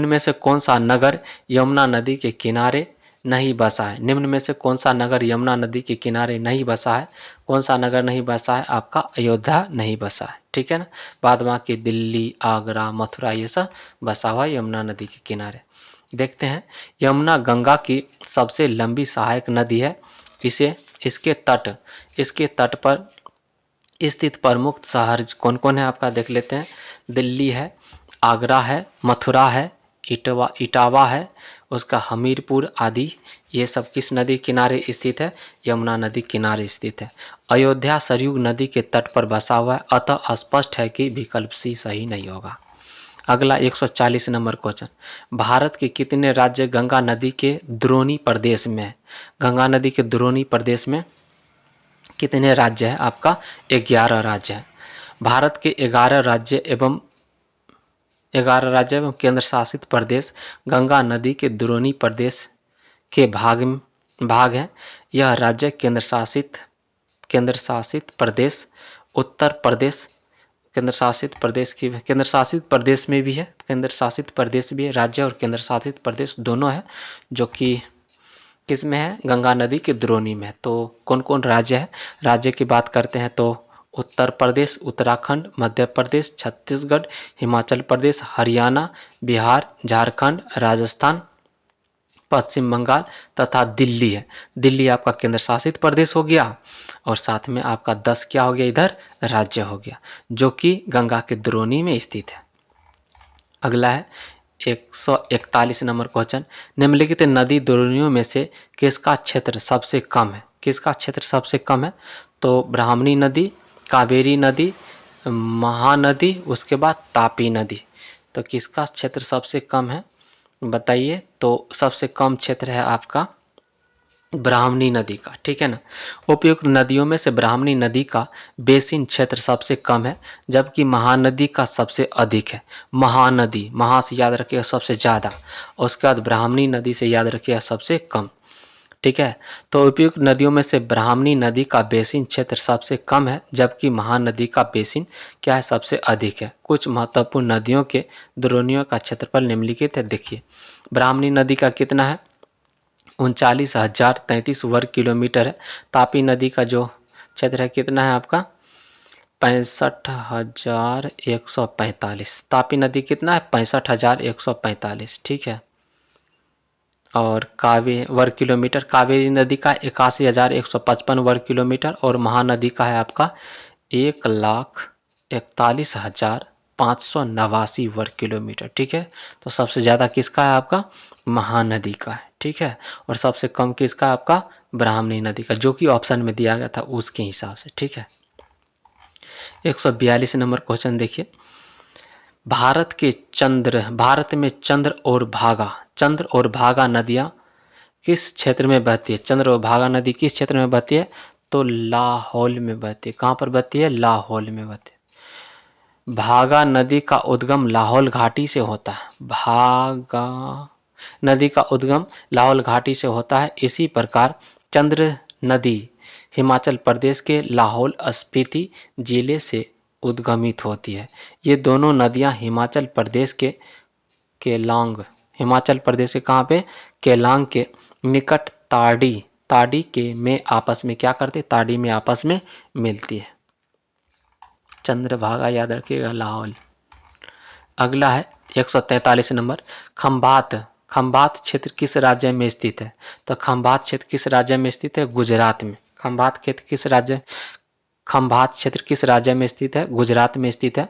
में से कौन सा नगर यमुना नदी के किनारे नहीं बसा है? निम्न में से कौन सा नगर यमुना नदी के किनारे नहीं बसा है? कौन सा नगर नहीं बसा है? आपका अयोध्या नहीं बसा है। ठीक है ना, बाद बाकी दिल्ली, आगरा, मथुरा ये सब बसा हुआ है यमुना नदी के किनारे। देखते हैं, यमुना गंगा की सबसे लंबी सहायक नदी है। इसके तट पर स्थित प्रमुख शहर कौन कौन है आपका देख लेते हैं। दिल्ली है, आगरा है, मथुरा है, इटावा है, उसका हमीरपुर आदि। ये सब किस नदी किनारे स्थित है? यमुना नदी किनारे स्थित है। अयोध्या सरयू नदी के तट पर बसा हुआ है, अतः स्पष्ट है कि विकल्प सी सही नहीं होगा। अगला 140 नंबर क्वेश्चन, भारत के कितने राज्य गंगा नदी के द्रोणी प्रदेश में है? गंगा नदी के द्रोणी प्रदेश में कितने राज्य है? आपका 11 राज्य है। भारत के 11 राज्य एवं केंद्र शासित प्रदेश गंगा नदी के द्रोणी प्रदेश के भाग हैं। यह राज्य केंद्र शासित प्रदेश उत्तर प्रदेश, केंद्र शासित प्रदेश में भी है, केंद्र शासित प्रदेश भी है, राज्य और केंद्र शासित प्रदेश दोनों है, जो कि किस में है? गंगा नदी के द्रोणी में है। तो कौन कौन राज्य है? राज्य की बात करते हैं तो उत्तर प्रदेश, उत्तराखंड, मध्य प्रदेश, छत्तीसगढ़, हिमाचल प्रदेश, हरियाणा, बिहार, झारखंड, राजस्थान, पश्चिम बंगाल तथा दिल्ली है। दिल्ली आपका केंद्र शासित प्रदेश हो गया और साथ में आपका 10 क्या हो गया? इधर राज्य हो गया, जो कि गंगा के द्रोणी में स्थित है। अगला है 141 नंबर क्वेश्चन, निम्नलिखित नदी द्रोणियों में से किसका क्षेत्र सबसे कम है? किसका क्षेत्र सबसे कम है? तो ब्राह्मणी नदी, कावेरी नदी, महानदी, उसके बाद तापी नदी। तो किसका क्षेत्र सबसे कम है बताइए? तो सबसे कम क्षेत्र है आपका ब्राह्मणी नदी का। ठीक है ना, उपयुक्त नदियों में से ब्राह्मणी नदी का बेसिन क्षेत्र सबसे कम है, जबकि महानदी का सबसे अधिक है। महानदी, महा से याद रखिएगा सबसे ज़्यादा, उसके बाद ब्राह्मणी नदी से याद रखिएगा सबसे कम। ठीक है, तो उपयुक्त नदियों में से ब्राह्मणी नदी का बेसिन क्षेत्र सबसे कम है, जबकि महानदी का बेसिन क्या है? सबसे अधिक है। कुछ महत्वपूर्ण नदियों के द्रोणियों का क्षेत्रफल निम्नलिखित है। देखिए, ब्राह्मणी नदी का कितना है? 39,033 वर्ग किलोमीटर है। तापी नदी का जो क्षेत्र है कितना है आपका? 65,145। तापी नदी कितना है? 65,145। ठीक है, और वर्ग किलोमीटर कावेरी नदी का 81,155 वर्ग किलोमीटर और महानदी का है आपका 1,41,000 589 वर्ग किलोमीटर। ठीक है, तो सबसे ज़्यादा किसका है? आपका महानदी का है। ठीक है, और सबसे कम किसका? आपका ब्राह्मणी नदी का, जो कि ऑप्शन में दिया गया था उसके हिसाब से। ठीक है, 142 नंबर क्वेश्चन देखिए। भारत में चंद्र और भागा नदियाँ किस क्षेत्र में बहती है? चंद्र और भागा नदी किस क्षेत्र में बहती है? तो लाहौल में बहती है। कहाँ पर बहती है? लाहौल में बहती है। भागा नदी का उद्गम लाहौल घाटी से होता है। भागा नदी का उद्गम लाहौल घाटी से होता है। इसी प्रकार चंद्र नदी हिमाचल प्रदेश के लाहौल स्पीति जिले से उद्गमित होती है। ये दोनों नदियां हिमाचल प्रदेश के केलांग, हिमाचल प्रदेश के कहाँ पे? केलांग के निकट ताड़ी के में आपस में क्या करते? ताड़ी में आपस में मिलती है। चंद्रभागा याद रखिएगा, लाहौल। अगला है 143 नंबर। खंभात क्षेत्र किस राज्य में स्थित है? तो खंभात क्षेत्र किस राज्य में स्थित है? गुजरात में। खंभात क्षेत्र किस राज्य में स्थित है? गुजरात में स्थित है।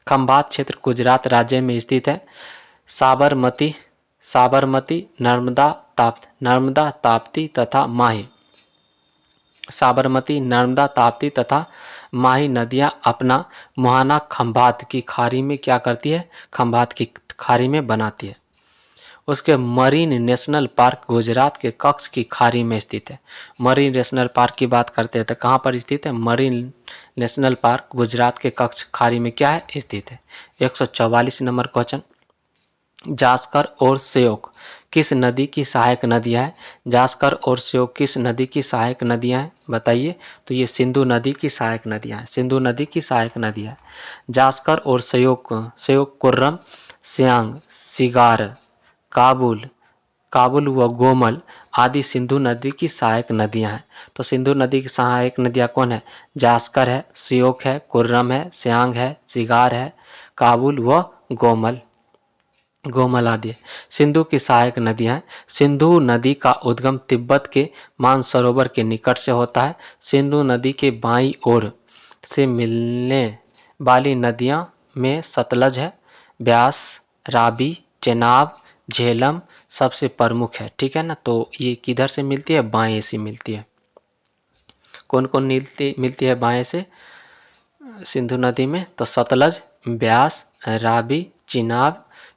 खंभात क्षेत्र गुजरात राज्य में स्थित है। साबरमती, नर्मदा, ताप्ती तथा माही। साबरमती, नर्मदा, ताप्ती तथा माही नदियां अपना मुहाना खंभात की खाड़ी में क्या करती है? खंभात की खाड़ी में बनाती है। उसके मरीन नेशनल पार्क गुजरात के कच्छ की खाड़ी में स्थित है। मरीन नेशनल पार्क की बात करते हैं तो कहाँ पर स्थित है? मरीन नेशनल पार्क गुजरात के कच्छ खाड़ी में क्या है? स्थित है। 144 नंबर क्वेश्चन। जास्कर और श्योक किस नदी की सहायक नदियाँ हैं? जास्कर और श्योक किस नदी की सहायक नदियाँ हैं? बताइए। तो ये सिंधु नदी की सहायक नदियाँ हैं। सिंधु नदी की सहायक नदियाँ हैं जास्कर और श्योक। कुर्रम, सियांग, सिगार, काबुल व गोमल आदि सिंधु नदी की सहायक नदियां हैं। तो सिंधु नदी की सहायक नदियां कौन है? जास्कर है, श्योक है, कुर्रम है, सियांग है, सिगार है, काबुल व गोमल आदि। सिंधु की सहायक नदियां हैं। सिंधु नदी का उद्गम तिब्बत के मानसरोवर के निकट से होता है। सिंधु नदी के बाईं ओर से मिलने वाली नदियां में सतलज है, ब्यास, रावी, चेनाब, झेलम सबसे प्रमुख है। ठीक है ना, तो ये किधर से मिलती है? बाएं से मिलती है। कौन कौन मिलती है बाएं से सिंधु नदी में? तो सतलज, ब्यास, रावी,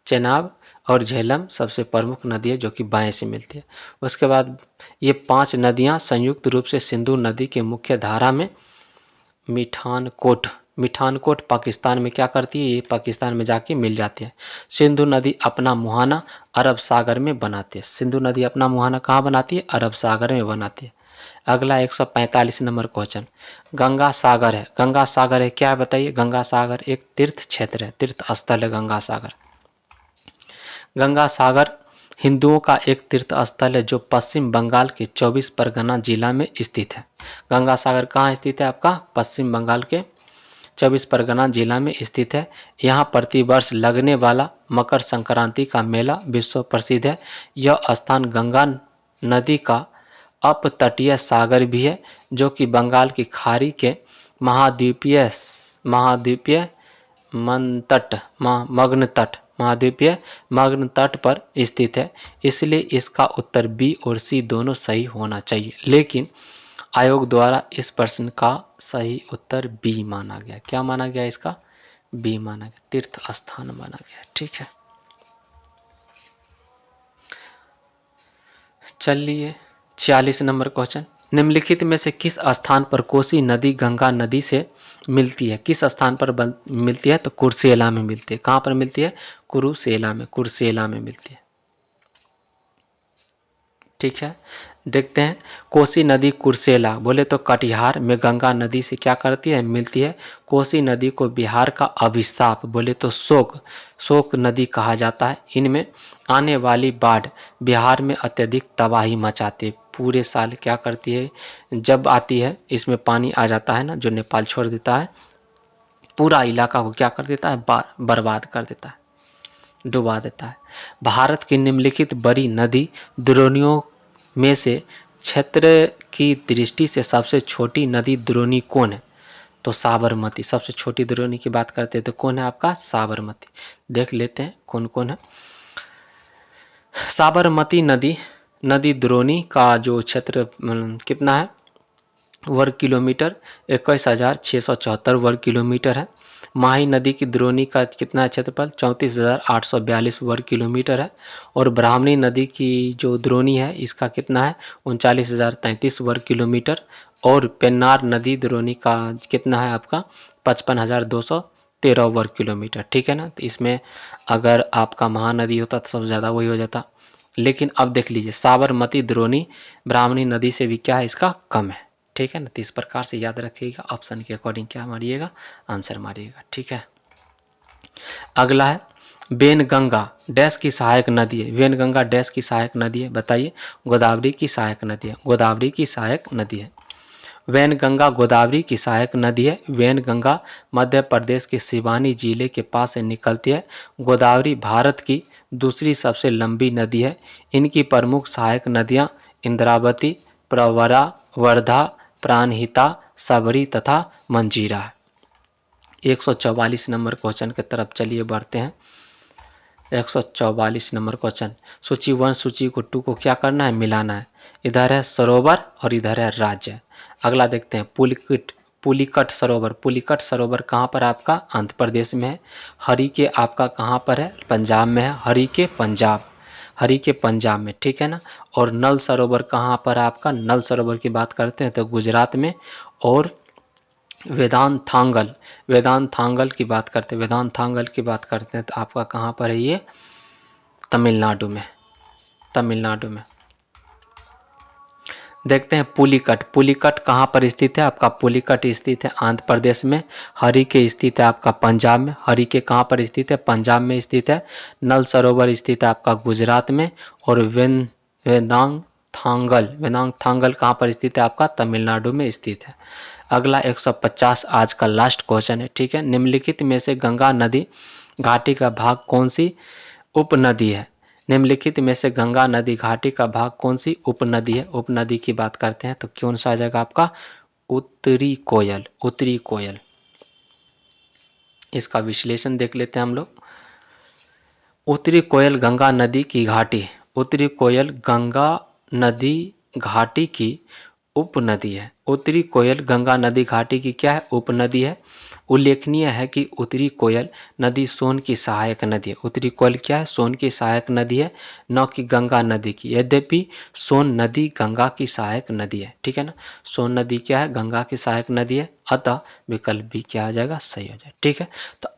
चेनाब और झेलम सबसे प्रमुख नदी है जो कि बाएं से मिलती है। उसके बाद ये 5 नदियां संयुक्त रूप से सिंधु नदी के मुख्य धारा में मिठानकोट पाकिस्तान में क्या करती है? ये पाकिस्तान में जाके मिल जाती है। सिंधु नदी अपना मुहाना अरब सागर में बनाती है। सिंधु नदी अपना मुहाना कहाँ बनाती है? अरब सागर में बनाती है। अगला 145 नंबर क्वेश्चन। गंगा सागर है क्या है? बताइए। गंगा सागर एक तीर्थ क्षेत्र है, तीर्थ स्थल है गंगा सागर हिंदुओं का एक तीर्थ स्थल है जो पश्चिम बंगाल के 24 परगना जिला में स्थित है। गंगा सागर कहाँ स्थित है? आपका पश्चिम बंगाल के 24 परगना जिला में स्थित है। यहाँ प्रतिवर्ष लगने वाला मकर संक्रांति का मेला विश्व प्रसिद्ध है। यह स्थान गंगा नदी का अपतटीय सागर भी है जो कि बंगाल की खाड़ी के महाद्वीपीय मग्न तट पर स्थित है। इसलिए इसका उत्तर बी और सी दोनों सही होना चाहिए, लेकिन आयोग द्वारा इस प्रश्न का सही उत्तर बी माना गया। क्या माना गया? इसका बी माना गया, तीर्थ स्थान माना गया। ठीक है, चलिए 46 नंबर क्वेश्चन। निम्नलिखित में से किस स्थान पर कोसी नदी गंगा नदी से मिलती है? किस स्थान पर मिलती है? तो कुर्सेला में मिलती है। कहाँ पर मिलती है? कुरुसेला में मिलती है। ठीक है, देखते हैं। कोसी नदी कुर्सेला बोले तो कटिहार में गंगा नदी से क्या करती है? मिलती है। कोसी नदी को बिहार का अभिशाप बोले तो शोक नदी कहा जाता है। इनमें आने वाली बाढ़ बिहार में अत्यधिक तबाही मचाती है। पूरे साल क्या करती है? जब आती है इसमें पानी आ जाता है ना, जो नेपाल छोड़ देता है, पूरा इलाका को क्या कर देता है? बर्बाद कर देता है, डुबा देता है। भारत की निम्नलिखित बड़ी नदी द्रोणियों में से क्षेत्र की दृष्टि से सबसे छोटी नदी द्रोणी कौन है? तो साबरमती। सबसे छोटी द्रोणी की बात करते हैं तो कौन है आपका? साबरमती। देख लेते हैं कौन कौन है। साबरमती नदी द्रोणी का जो क्षेत्र कितना है वर्ग किलोमीटर? 21,674 वर्ग किलोमीटर है। माही नदी की द्रोणी का कितना क्षेत्रफल? 34,842 वर्ग किलोमीटर है। और ब्राह्मणी नदी की जो द्रोणी है इसका कितना है? 39,033 वर्ग किलोमीटर। और पेन्नार नदी द्रोणी का कितना है आपका? 55,213 वर्ग किलोमीटर। ठीक है ना। तो इसमें अगर आपका महानदी होता तो सबसे ज़्यादा वही हो जाता, लेकिन अब देख लीजिए साबरमती द्रोणी ब्राह्मणी नदी से भी क्या है इसका? कम है। ठीक है ना। तो इस प्रकार से याद रखिएगा, ऑप्शन के अकॉर्डिंग क्या मारिएगा? आंसर मारिएगा। ठीक है। अगला है वेनगंगा डैश की सहायक नदी है। वेनगंगा डैश की सहायक नदी है? बताइए। गोदावरी की सहायक नदी है। गोदावरी की सहायक नदी है। वैनगंगा गोदावरी की सहायक नदी है। वैनगंगा मध्य प्रदेश के सिवानी जिले के पास से निकलती है। गोदावरी भारत की दूसरी सबसे लंबी नदी है। इनकी प्रमुख सहायक नदियां इंद्रावती, प्रवरा, वर्धा, प्राणहिता, सबरी तथा मंजीरा है। 144 नंबर क्वेश्चन की तरफ चलिए बढ़ते हैं। 144 नंबर क्वेश्चन। सूची 1 सूची को 2 को क्या करना है? मिलाना है। इधर है सरोवर और इधर है राज्य। अगला देखते हैं पुलिकट सरोवर। पुलिकट सरोवर कहाँ पर आपका? आंध्र प्रदेश में है। हरिके आपका कहाँ पर है? पंजाब में है। हरिके पंजाब, हरिके पंजाब में। ठीक है ना। और नल सरोवर कहाँ पर है आपका? नल सरोवर की बात करते हैं तो गुजरात में। और वेदांतांगल की बात करते हैं, वेदांतांगल की बात करते हैं तो आपका कहाँ पर है ये? तमिलनाडु में, तमिलनाडु में। देखते हैं पुलिकट। पुलिकट कहाँ पर स्थित है आपका? पुलिकट स्थित है आंध्र प्रदेश में। हरिके स्थित है आपका पंजाब में। हरिके कहाँ पर स्थित है? पंजाब में स्थित है। नल सरोवर स्थित है आपका गुजरात में। और वेदांतांगल कहाँ पर स्थित है आपका? तमिलनाडु में स्थित है। अगला 150 आज का लास्ट क्वेश्चन है। ठीक है। निम्नलिखित में से गंगा नदी घाटी का भाग कौन सी उपनदी है? निम्नलिखित में से गंगा नदी घाटी का भाग कौन सी उपनदी है? उपनदी की बात करते हैं तो कौन सा आ जाएगा आपका? उत्तरी कोयल, उत्तरी कोयल। इसका विश्लेषण देख लेते हैं हम लोग। उत्तरी कोयल गंगा नदी की घाटी, उत्तरी कोयल गंगा नदी घाटी की उपनदी है। उत्तरी कोयल गंगा नदी घाटी की क्या है? उपनदी है। उल्लेखनीय है कि उत्तरी कोयल नदी सोन की सहायक नदी है। उत्तरी कोयल क्या है? सोन की सहायक नदी है, न कि गंगा नदी की। यद्यपि सोन नदी गंगा की सहायक नदी है। ठीक है ना। सोन नदी क्या है? गंगा की सहायक नदी है। अतः विकल्प भी क्या आ जाएगा? सही हो जाए। ठीक है। तो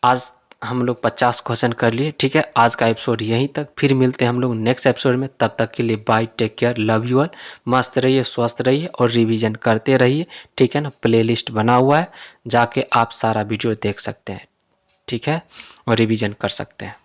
आज हम लोग 50 क्वेश्चन कर लिए। ठीक है। आज का एपिसोड यहीं तक, फिर मिलते हैं हम लोग नेक्स्ट एपिसोड में। तब तक के लिए bye, take care, love you all. मस्त रहिए, स्वस्थ रहिए और रिवीजन करते रहिए। ठीक है ना। प्लेलिस्ट बना हुआ है, जाके आप सारा वीडियो देख सकते हैं। ठीक है। और रिवीजन कर सकते हैं।